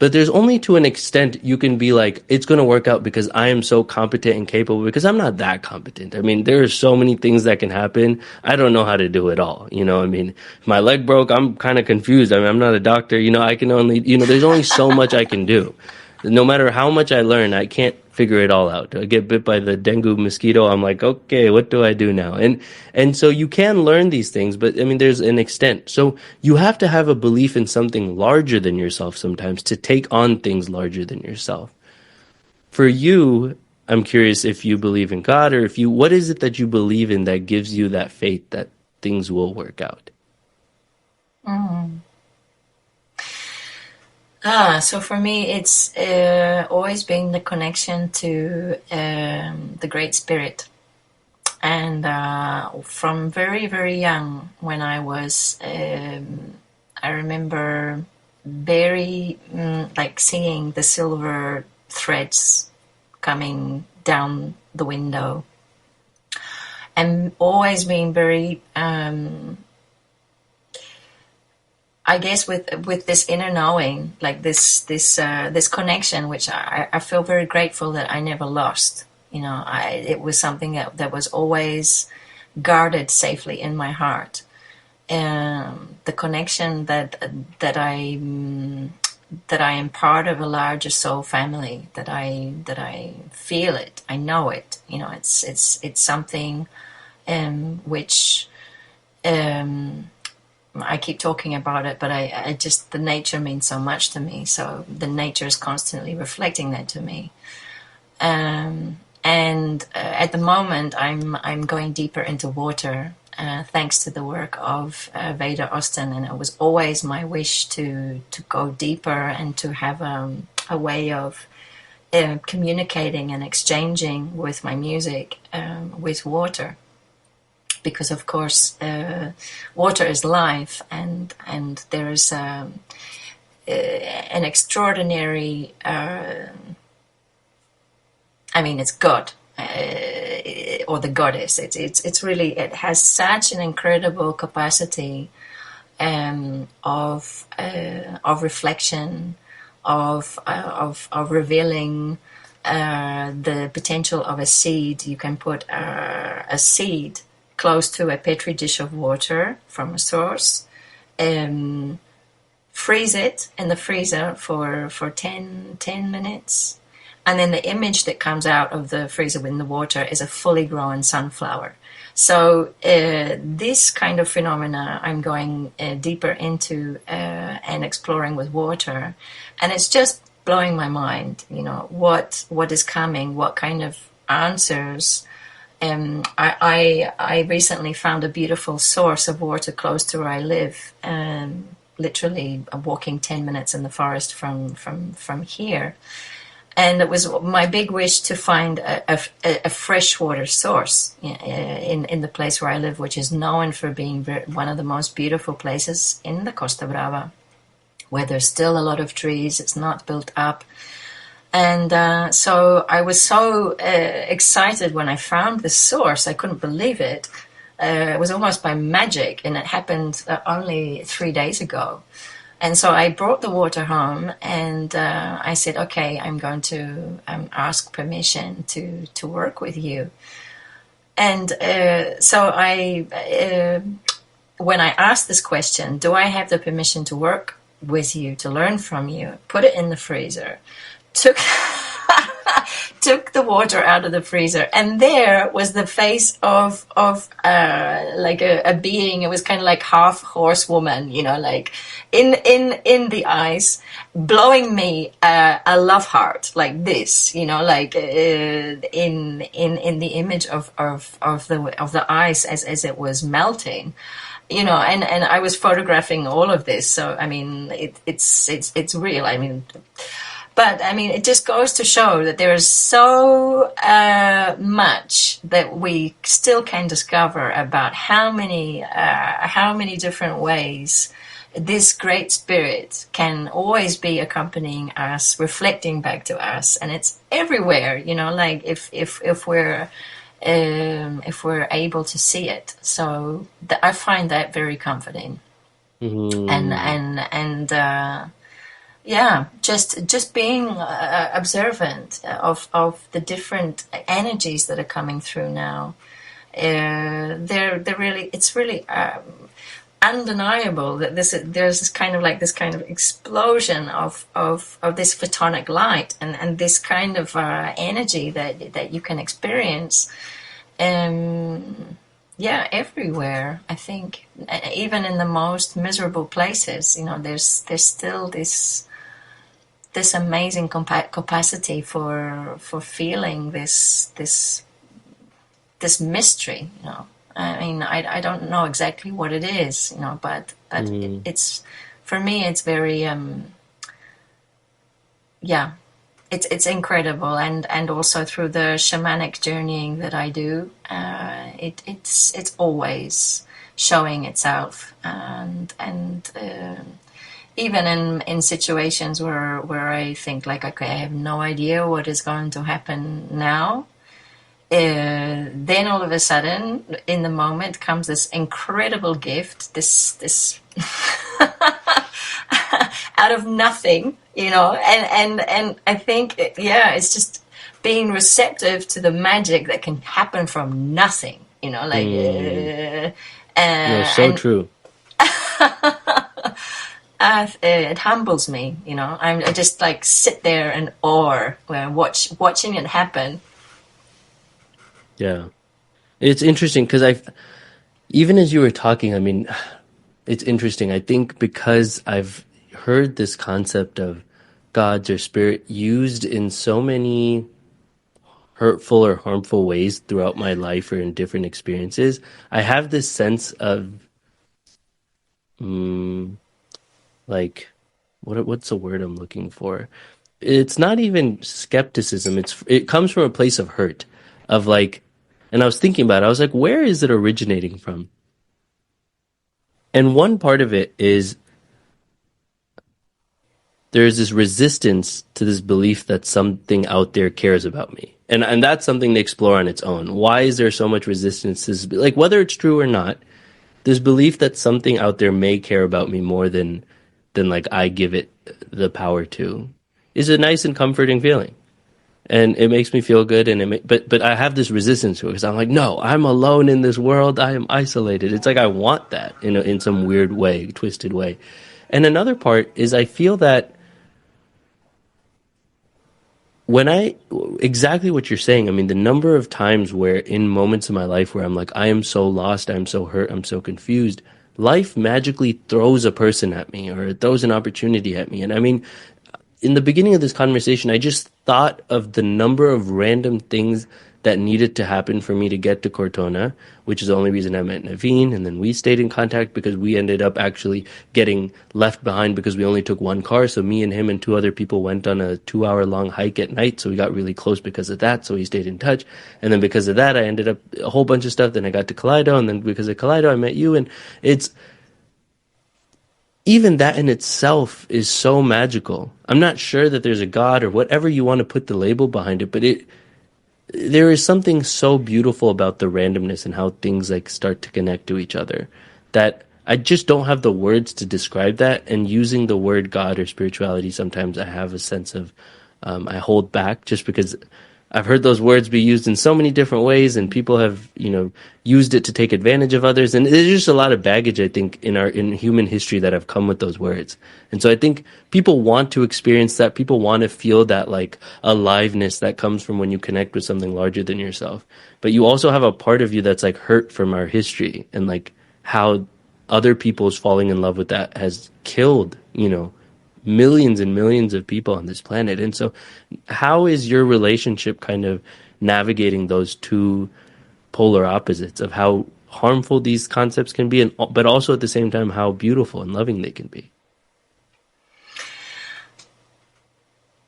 But there's only to an extent you can be like, it's going to work out because I am so competent and capable, because I'm not that competent. I mean, there are so many things that can happen. I don't know how to do it all. You know, I mean, if my leg broke, I'm kind of confused. I mean, I'm not a doctor. You know, I can only, you know, there's only so much I can do. No matter how much I learn, I can't figure it all out. I get bit by the dengue mosquito. I'm like, okay, what do I do now? And so you can learn these things, but I mean, there's an extent. So you have to have a belief in something larger than yourself sometimes to take on things larger than yourself. For you, I'm curious if you believe in God, or if you, what is it that you believe in that gives you that faith that things will work out? So for me, it's always been the connection to the Great Spirit. And from very, very young, when I was, I remember very like seeing the silver threads coming down the window, and always being very I guess with this inner knowing, like this connection, which I feel very grateful that I never lost. You know, it was something that was always guarded safely in my heart. The connection that I am part of a larger soul family, that I feel it, I know it. You know, it's something which. I keep talking about it, but I just, the nature means so much to me. So the nature is constantly reflecting that to me. And at the moment, I'm going deeper into water, thanks to the work of Veda Austin. And it was always my wish to go deeper and to have a way of communicating and exchanging with my music with water. Because of course, water is life, and there is an extraordinary. I mean, it's God or the goddess. It's really, it has such an incredible capacity of reflection, of revealing the potential of a seed. You can put a seed close to a petri dish of water from a source, freeze it in the freezer for 10 minutes, and then the image that comes out of the freezer in the water is a fully grown sunflower. So this kind of phenomena I'm going deeper into and exploring with water, and it's just blowing my mind, you know, what is coming, what kind of answers. I recently found a beautiful source of water close to where I live, literally walking 10 minutes in the forest from here. And it was my big wish to find a freshwater source in the place where I live, which is known for being one of the most beautiful places in the Costa Brava, where there's still a lot of trees. It's not built up. And so I was so excited when I found the source. I couldn't believe it. It was almost by magic, and it happened only 3 days ago. And so I brought the water home, and I said, okay, I'm going to ask permission to work with you. And so when I asked this question, do I have the permission to work with you, to learn from you, put it in the freezer, took the water out of the freezer, and there was the face of like a being. It was kind of like half horsewoman, like in the eyes, blowing me a love heart like this, like in the image of the ice as it was melting. And I was photographing all of this, so I mean it's real. I mean. But, I mean, it just goes to show that there is so much that we still can discover about how many different ways this great spirit can always be accompanying us, reflecting back to us. And it's everywhere, like if we're able to see it. So I find that very comforting. Mm-hmm. And yeah, just being observant of the different energies that are coming through now. It's really undeniable that there's this kind of explosion of this photonic light and this kind of energy that you can experience. Yeah, everywhere. I think even in the most miserable places, there's still this amazing capacity for feeling this mystery. I mean, I don't know exactly what it is, but it's, for me, it's very yeah, it's incredible, and also through the shamanic journeying that I do, it's always showing itself, and even in situations where I think like, okay, I have no idea what is going to happen now, then all of a sudden, in the moment, comes this incredible gift, this out of nothing, and I think, it's just being receptive to the magic that can happen from nothing, like... so true. It humbles me, I just like sit there in awe, watching it happen. Yeah, it's interesting because even as you were talking, I mean, it's interesting. I think because I've heard this concept of gods or spirit used in so many hurtful or harmful ways throughout my life or in different experiences, I have this sense of like, what's the word I'm looking for? It's not even skepticism. It comes from a place of hurt, of like, and I was thinking about it. I was like, where is it originating from? And one part of it is there's this resistance to this belief that something out there cares about me. And that's something to explore on its own. Why is there so much resistance to this? Like, whether it's true or not, this belief that something out there may care about me more than like I give it the power to is a nice and comforting feeling. And it makes me feel good. But I have this resistance to it because I'm like, no, I'm alone in this world. I am isolated. It's like I want that in some weird way, twisted way. And another part is I feel that exactly what you're saying, I mean, the number of times where in moments in my life where I'm like, I am so lost, I'm so hurt, I'm so confused, life magically throws a person at me or it throws an opportunity at me. And I mean, in the beginning of this conversation, I just thought of the number of random things that needed to happen for me to get to Cortona, which is the only reason I met Naveen. And then we stayed in contact because we ended up actually getting left behind because we only took one car. So me and him and two other people went on a 2-hour-long hike at night. So we got really close because of that. So we stayed in touch. And then because of that, I ended up a whole bunch of stuff. Then I got to Kaleido. And then because of Kaleido, I met you. And even that in itself is so magical. I'm not sure that there's a God or whatever you want to put the label behind it, but there is something so beautiful about the randomness and how things like start to connect to each other that I just don't have the words to describe that. And using the word God or spirituality, sometimes I have a sense of I hold back just because I've heard those words be used in so many different ways, and people have, used it to take advantage of others. And there's just a lot of baggage, I think, in human history that have come with those words. And so I think people want to experience that. People want to feel that like aliveness that comes from when you connect with something larger than yourself. But you also have a part of you that's like hurt from our history and like how other people's falling in love with that has killed, millions and millions of people on this planet. And so how is your relationship kind of navigating those two polar opposites of how harmful these concepts can be, but also at the same time how beautiful and loving they can be?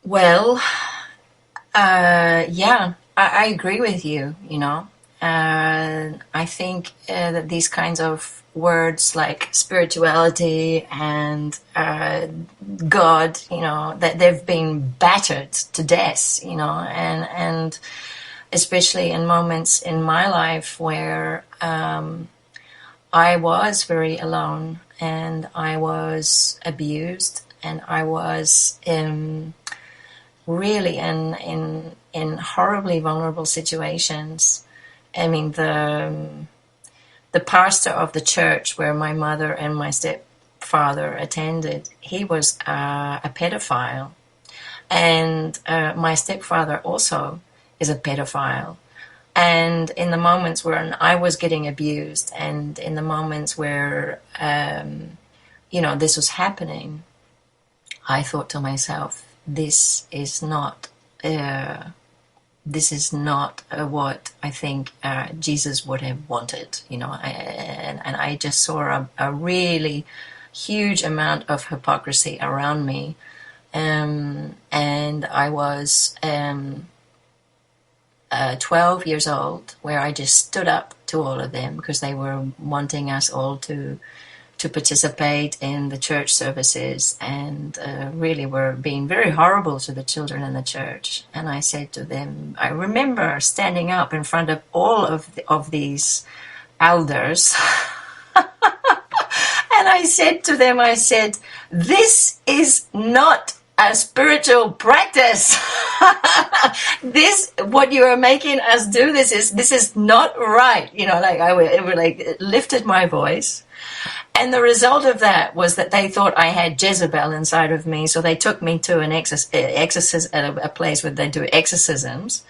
Well, yeah, I agree with you, I think that these kinds of words like spirituality and God, that they've been battered to death, and especially in moments in my life where I was very alone and I was abused and I was really in horribly vulnerable situations. I mean, the pastor of the church where my mother and my stepfather attended, he was a pedophile. And my stepfather also is a pedophile. And in the moments where I was getting abused and in the moments where, this was happening, I thought to myself, this is not what I think Jesus would have wanted, and I just saw a really huge amount of hypocrisy around me, and I was 12 years old, where I just stood up to all of them because they were wanting us all to participate in the church services and really were being very horrible to the children in the church. And I said to them, I remember standing up in front of all of these elders and I said to them, this is not a spiritual practice. What you are making us do, this is not right. I lifted my voice. And the result of that was that they thought I had Jezebel inside of me, so they took me to an exorcism at a place where they do exorcisms.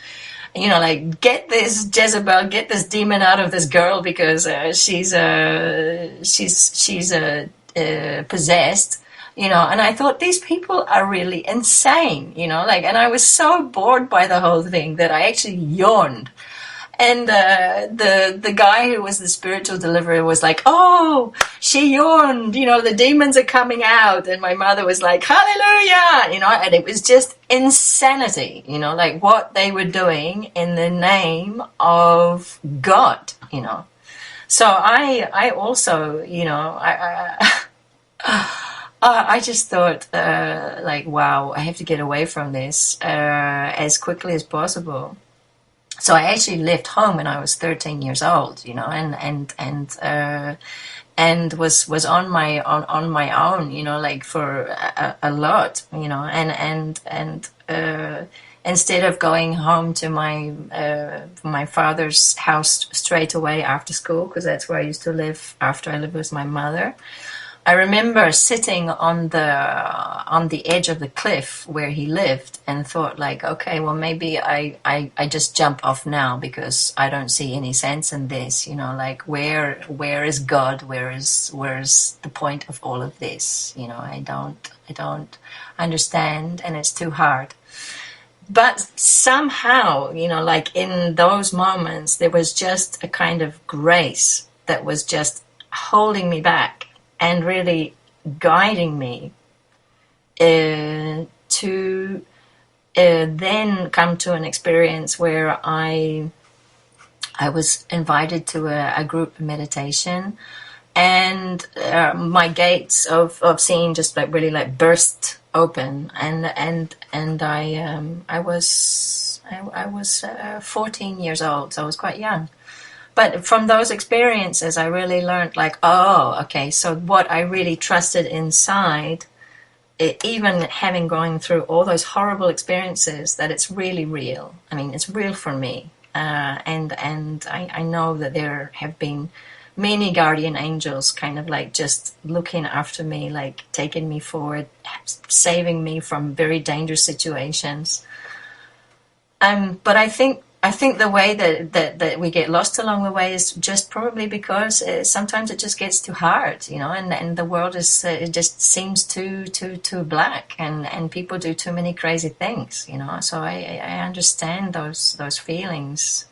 Get this Jezebel, get this demon out of this girl because she's possessed. And I thought these people are really insane. And I was so bored by the whole thing that I actually yawned. And the guy who was the spiritual deliverer was like, oh, she yawned, the demons are coming out. And my mother was like, hallelujah, and it was just insanity, what they were doing in the name of God, So I also, I just thought, wow, I have to get away from this as quickly as possible. So I actually left home when I was 13 years old, and was on my own, for a lot, and instead of going home to my father's house straight away after school, because that's where I used to live after I lived with my mother. I remember sitting on the edge of the cliff where he lived and thought okay, well, maybe I just jump off now because I don't see any sense in this, where is God? Where's the point of all of this? I don't understand, and it's too hard. But somehow, in those moments, there was just a kind of grace that was just holding me back and really guiding me to then come to an experience where I was invited to a group meditation And my gates of seeing just like really like burst open, and I was 14 years old, so I was quite young. But from those experiences, I really learned like, oh, okay, so what I really trusted inside, even having gone through all those horrible experiences, that it's really real. I mean, it's real for me. And I know that there have been many guardian angels kind of like just looking after me, like taking me forward, saving me from very dangerous situations. But I think the way that we get lost along the way is just probably because sometimes it just gets too hard, you know, and the world is it just seems too black, and people do too many crazy things, you know. So I understand those feelings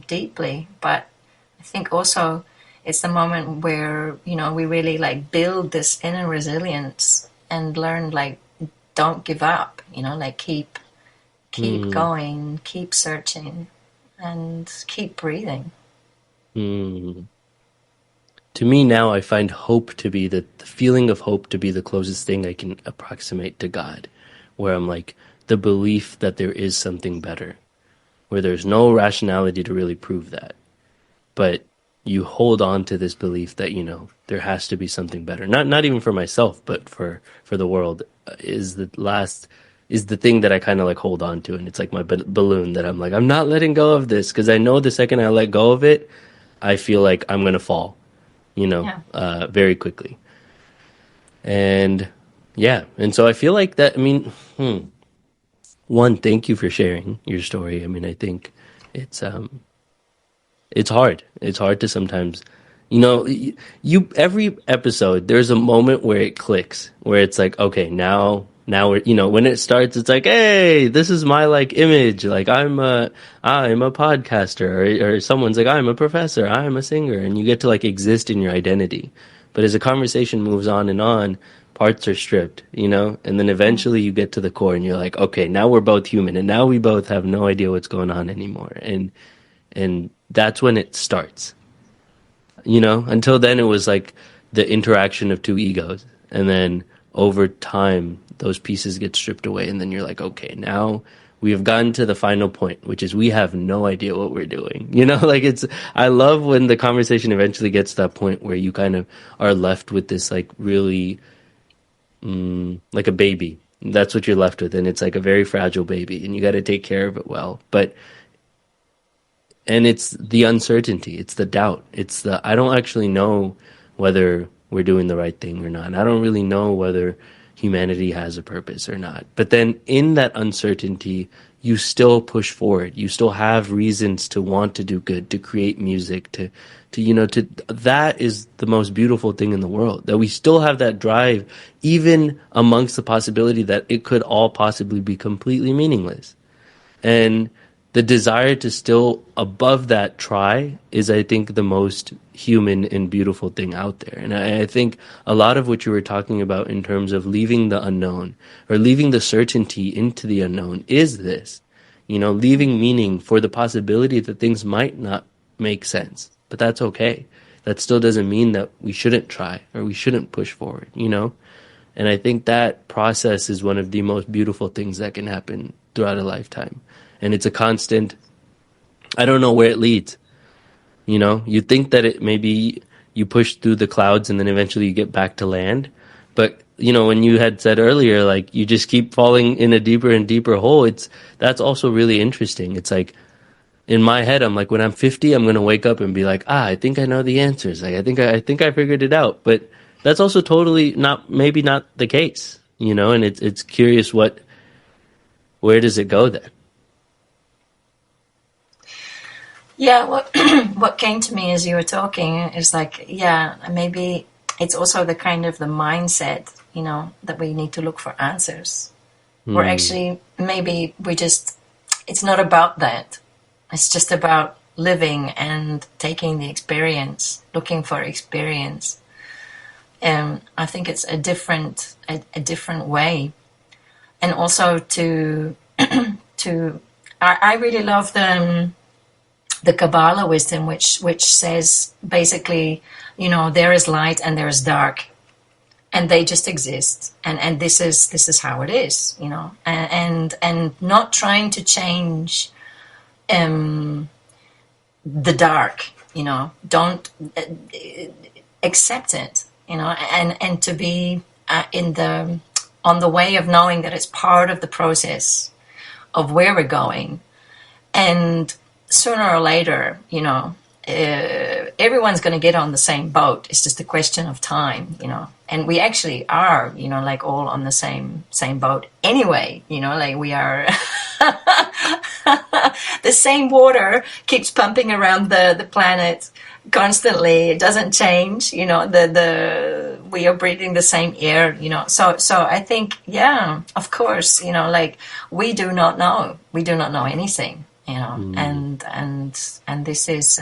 deeply, but I think also it's the moment where, you know, we really like build this inner resilience and learn like don't give up, you know, like keep going, keep searching, and keep breathing. To me now, I find hope to be the feeling of hope to be the closest thing I can approximate to God, where I'm like the belief that there is something better, where there's no rationality to really prove that. But you hold on to this belief that, you know, there has to be something better. Not even for myself, but for the world is the thing that I kind of like hold on to. And it's like my balloon that I'm like, I'm not letting go of this, because I know the second I let go of it, I feel like I'm going to fall, you know, very quickly. And yeah. And so I feel like that, I mean, one, thank you for sharing your story. I mean, I think it's hard. It's hard to sometimes, you know, every episode, there's a moment where it clicks, where it's like, okay, now we're, you know, when it starts, it's like, hey, this is my like image. Like I'm a podcaster, or someone's like, I'm a professor, I'm a singer. And you get to like exist in your identity. But as the conversation moves on, parts are stripped, you know, and then eventually you get to the core and you're like, okay, now we're both human, and now we both have no idea what's going on anymore. And that's when it starts, you know. Until then, it was like the interaction of two egos, and then over time those pieces get stripped away, and then you're like, okay, now we have gotten to the final point, which is we have no idea what we're doing, you know. Like I love when the conversation eventually gets to that point where you kind of are left with this like really like a baby. That's what you're left with, and it's like a very fragile baby, and you got to take care of it well. And it's the uncertainty, it's the doubt, it's the I don't actually know whether we're doing the right thing or not. I don't really know whether humanity has a purpose or not. But then in that uncertainty, you still push forward. You still have reasons to want to do good, to create music, to that is the most beautiful thing in the world, that we still have that drive, even amongst the possibility that it could all possibly be completely meaningless. And the desire to still above that try is, I think, the most human and beautiful thing out there. And I think a lot of what you were talking about in terms of leaving the unknown, or leaving the certainty into the unknown, is this, you know, leaving meaning for the possibility that things might not make sense. But that's okay. That still doesn't mean that we shouldn't try or we shouldn't push forward, you know? And I think that process is one of the most beautiful things that can happen throughout a lifetime. And it's a constant, I don't know where it leads. You know, you think that it maybe you push through the clouds and then eventually you get back to land. But, you know, when you had said earlier, like you just keep falling in a deeper and deeper hole, that's also really interesting. It's like, in my head, I'm like, when I'm 50, I'm going to wake up and be like, I think I know the answers. Like, I think I figured it out. But that's also totally maybe not the case, you know, and it's curious where does it go then? Yeah, what came to me as you were talking is like, yeah, maybe it's also the kind of the mindset, you know, that we need to look for answers. Or actually, maybe it's not about that. It's just about living and taking the experience, looking for experience. And I think it's a different way. And also I really love the Kabbalah wisdom, which says basically, there is light and there is dark, and they just exist, and this is how it is, and not trying to change the dark, don't accept it, and to be on the way of knowing that it's part of the process of where we're going. And sooner or later, everyone's going to get on the same boat. It's just a question of time, and we actually are, like all on the same boat anyway, like we are. The same water keeps pumping around the planet constantly. It doesn't change, we are breathing the same air, so I think, of course, like we do not know anything, and this is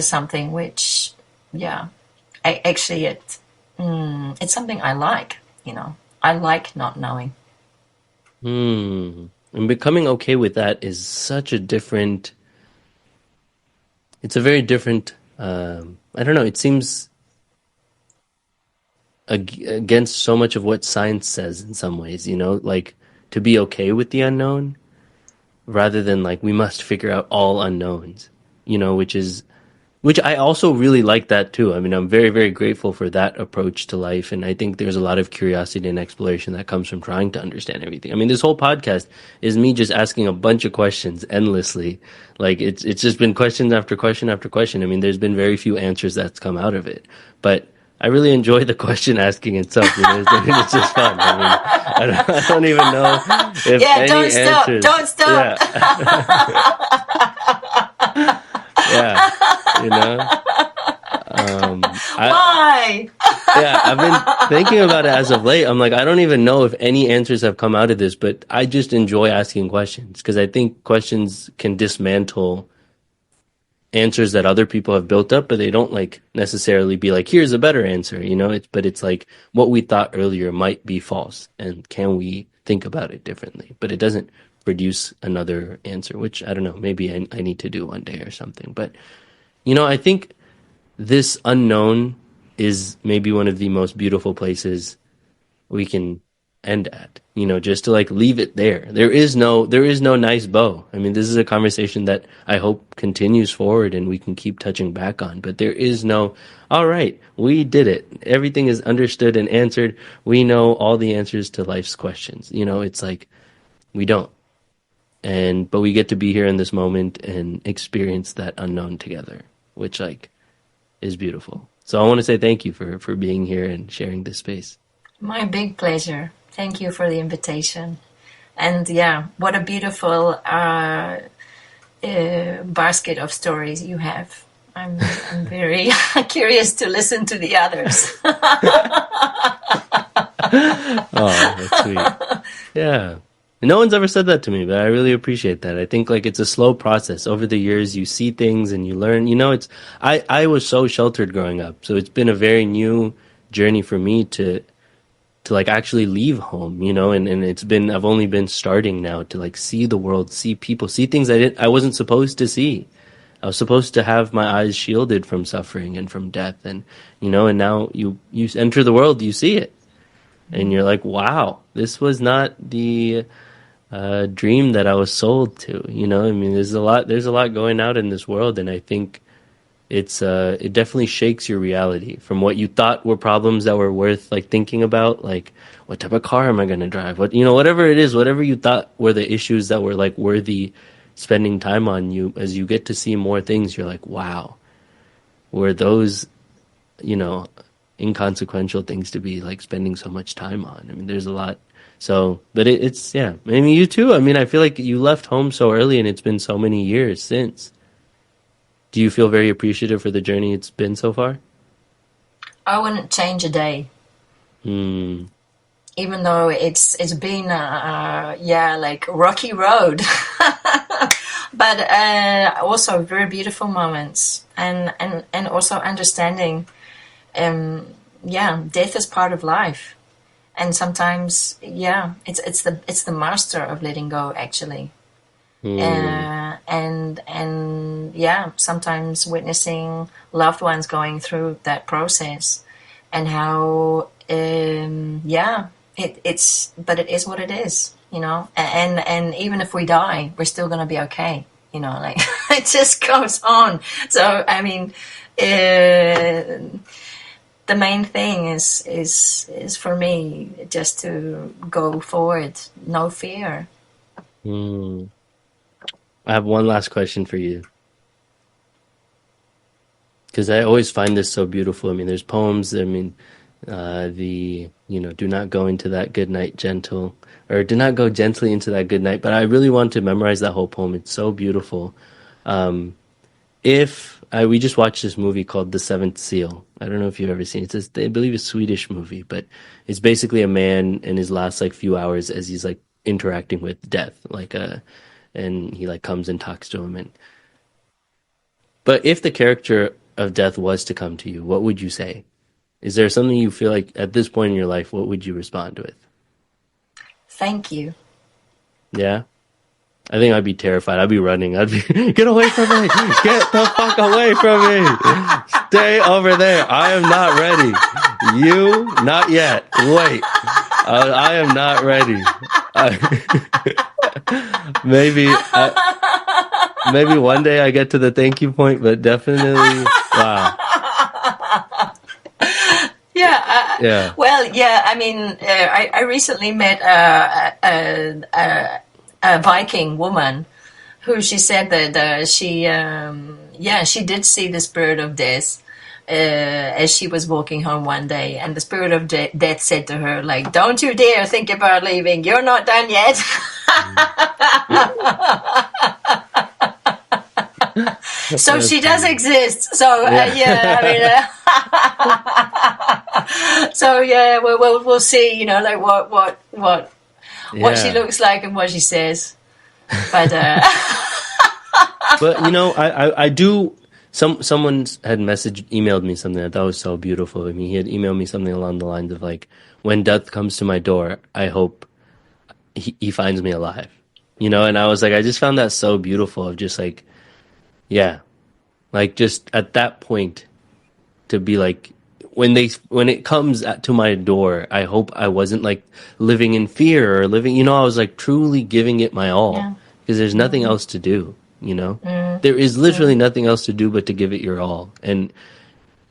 something which, it's something I like, I like not knowing. And becoming okay with that is such a different, it's a very different, I don't know, it seems against so much of what science says in some ways, like to be okay with the unknown rather than like we must figure out all unknowns, which I also really like that too. I mean, I'm very, very grateful for that approach to life. And I think there's a lot of curiosity and exploration that comes from trying to understand everything. I mean, this whole podcast is me just asking a bunch of questions endlessly. Like it's just been question after question after question. I mean, there's been very few answers that's come out of it, but I really enjoy the question asking itself. It's just fun. I mean, I don't even know if any answers. Don't stop. Yeah. Why? I've been thinking about it as of late. I'm like, I don't even know if any answers have come out of this, but I just enjoy asking questions because I think questions can dismantle answers that other people have built up, but they don't like necessarily be like, here's a better answer, but it's like what we thought earlier might be false, and can we think about it differently? But it doesn't produce another answer, which I don't know, maybe I need to do one day or something. But I think this unknown is maybe one of the most beautiful places we can end at, just to like leave it there. There is no nice bow. I mean, this is a conversation that I hope continues forward and we can keep touching back on, but there is no, all right, we did it. Everything is understood and answered. We know all the answers to life's questions. It's like, we don't. But we get to be here in this moment and experience that unknown together, which like is beautiful. So I want to say thank you for being here and sharing this space. My big pleasure. Thank you for the invitation. And what a beautiful basket of stories you have. I'm very curious to listen to the others. Oh, that's sweet. Yeah. No one's ever said that to me, but I really appreciate that. I think like it's a slow process. Over the years, you see things and you learn. I was so sheltered growing up, so it's been a very new journey for me to like actually leave home, and I've only been starting now to like see the world, see people, see things I wasn't supposed to see. I was supposed to have my eyes shielded from suffering and from death, and and now you enter the world, you see it, and you're like, wow, this was not the dream that I was sold to. I mean, there's a lot going out in this world, and I think it definitely shakes your reality from what you thought were problems that were worth like thinking about, like what type of car am I going to drive, whatever it is, whatever you thought were the issues that were like worthy spending time on. You, as you get to see more things, you're like, wow, were those inconsequential things to be like spending so much time on? I mean, there's a lot. So, but it's I mean, you too. I mean, I feel like you left home so early and it's been so many years since. Do you feel very appreciative for the journey it's been so far? I wouldn't change a day. Even though it's been like rocky road, but also very beautiful moments, and also understanding, death is part of life, and sometimes it's the master of letting go actually. And yeah, sometimes witnessing loved ones going through that process, and how it is what it is, and even if we die, we're still going to be okay, like it just goes on. So I mean, the main thing is for me just to go forward, no fear. I have one last question for you, because I always find this so beautiful. I mean, there's poems. I mean, do not go into that good night gentle, or do not go gently into that good night. But I really want to memorize that whole poem. It's so beautiful. We just watched this movie called The Seventh Seal. I don't know if you've ever seen it. I believe it's a Swedish movie, but it's basically a man in his last few hours as he's interacting with death, and he comes and talks to him. But if the character of death was to come to you, what would you say? Is there something you feel like at this point in your life, what would you respond with? Thank you. Yeah? I think I'd be terrified. I'd be running. I'd be, get away from me. Get the fuck away from me. Stay over there. I am not ready. You, not yet. Wait. I am not ready. Maybe one day I get to the thank you point, but definitely, wow. Yeah. Well, yeah. I mean, I recently met a Viking woman who she said that she did see the spirit of death as she was walking home one day, and the spirit of death said to her, don't you dare think about leaving. You're not done yet. So she does exist. So so yeah, we'll see. What she looks like and what she says. But but I do. Someone had emailed me something I thought was so beautiful. I mean, he had emailed me something along the lines of when death comes to my door, I hope he finds me alive. And I was I just found that so beautiful of just just at that point to be when it comes to my door, I hope I wasn't living in fear or living, I was truly giving it my all, because there's nothing else to do, there is literally nothing else to do but to give it your all. And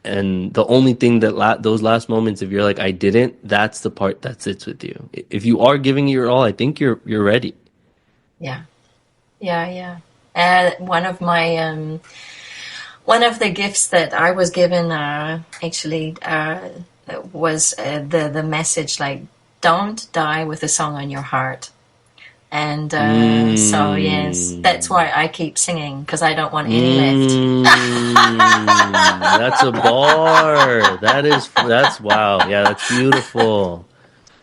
the only thing that those last moments, if you're I didn't, that's the part that sits with you. If you are giving it your all, I think you're ready. Yeah. One of the gifts that I was given was the message don't die with a song on your heart. And so yes, that's why I keep singing, because I don't want any left. That's a bar. That's wow. Yeah, that's beautiful.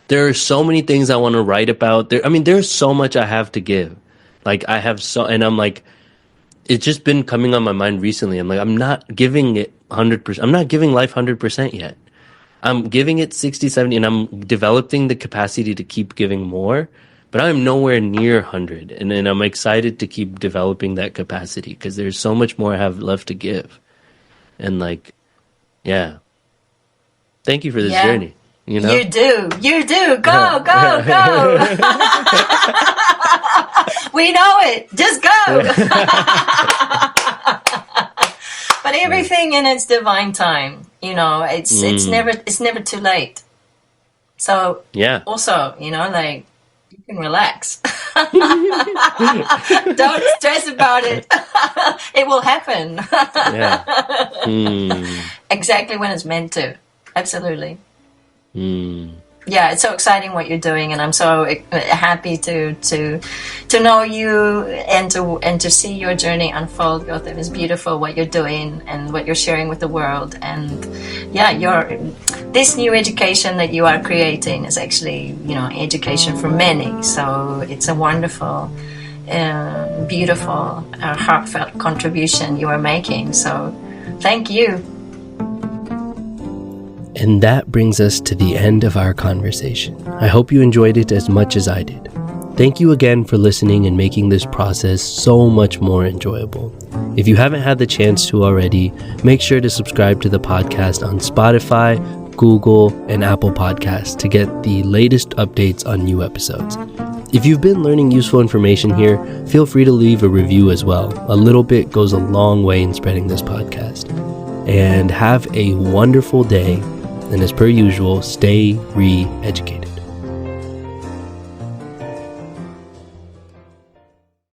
There are so many things I want to write about. There's so much I have to give. And I'm it's just been coming on my mind recently. I'm not giving it 100%. I'm not giving life 100% yet. I'm giving it 60, 70, and I'm developing the capacity to keep giving more, but I'm nowhere near 100. And I'm excited to keep developing that capacity, because there's so much more I have left to give. And thank you for this journey. You do. Go. We know it. Just go. But everything in its divine time. It's never too late. So also, you can relax. Don't stress about it. It will happen. Exactly when it's meant to. Absolutely. Yeah, it's so exciting what you're doing, and I'm so happy to know you and to see your journey unfold. Gautam, it's beautiful what you're doing and what you're sharing with the world. And this new education that you are creating is actually education for many. So it's a wonderful, beautiful, heartfelt contribution you are making. So thank you. And that brings us to the end of our conversation. I hope you enjoyed it as much as I did. Thank you again for listening and making this process so much more enjoyable. If you haven't had the chance to already, make sure to subscribe to the podcast on Spotify, Google, and Apple Podcasts to get the latest updates on new episodes. If you've been learning useful information here, feel free to leave a review as well. A little bit goes a long way in spreading this podcast. And have a wonderful day. And as per usual, stay re-educated.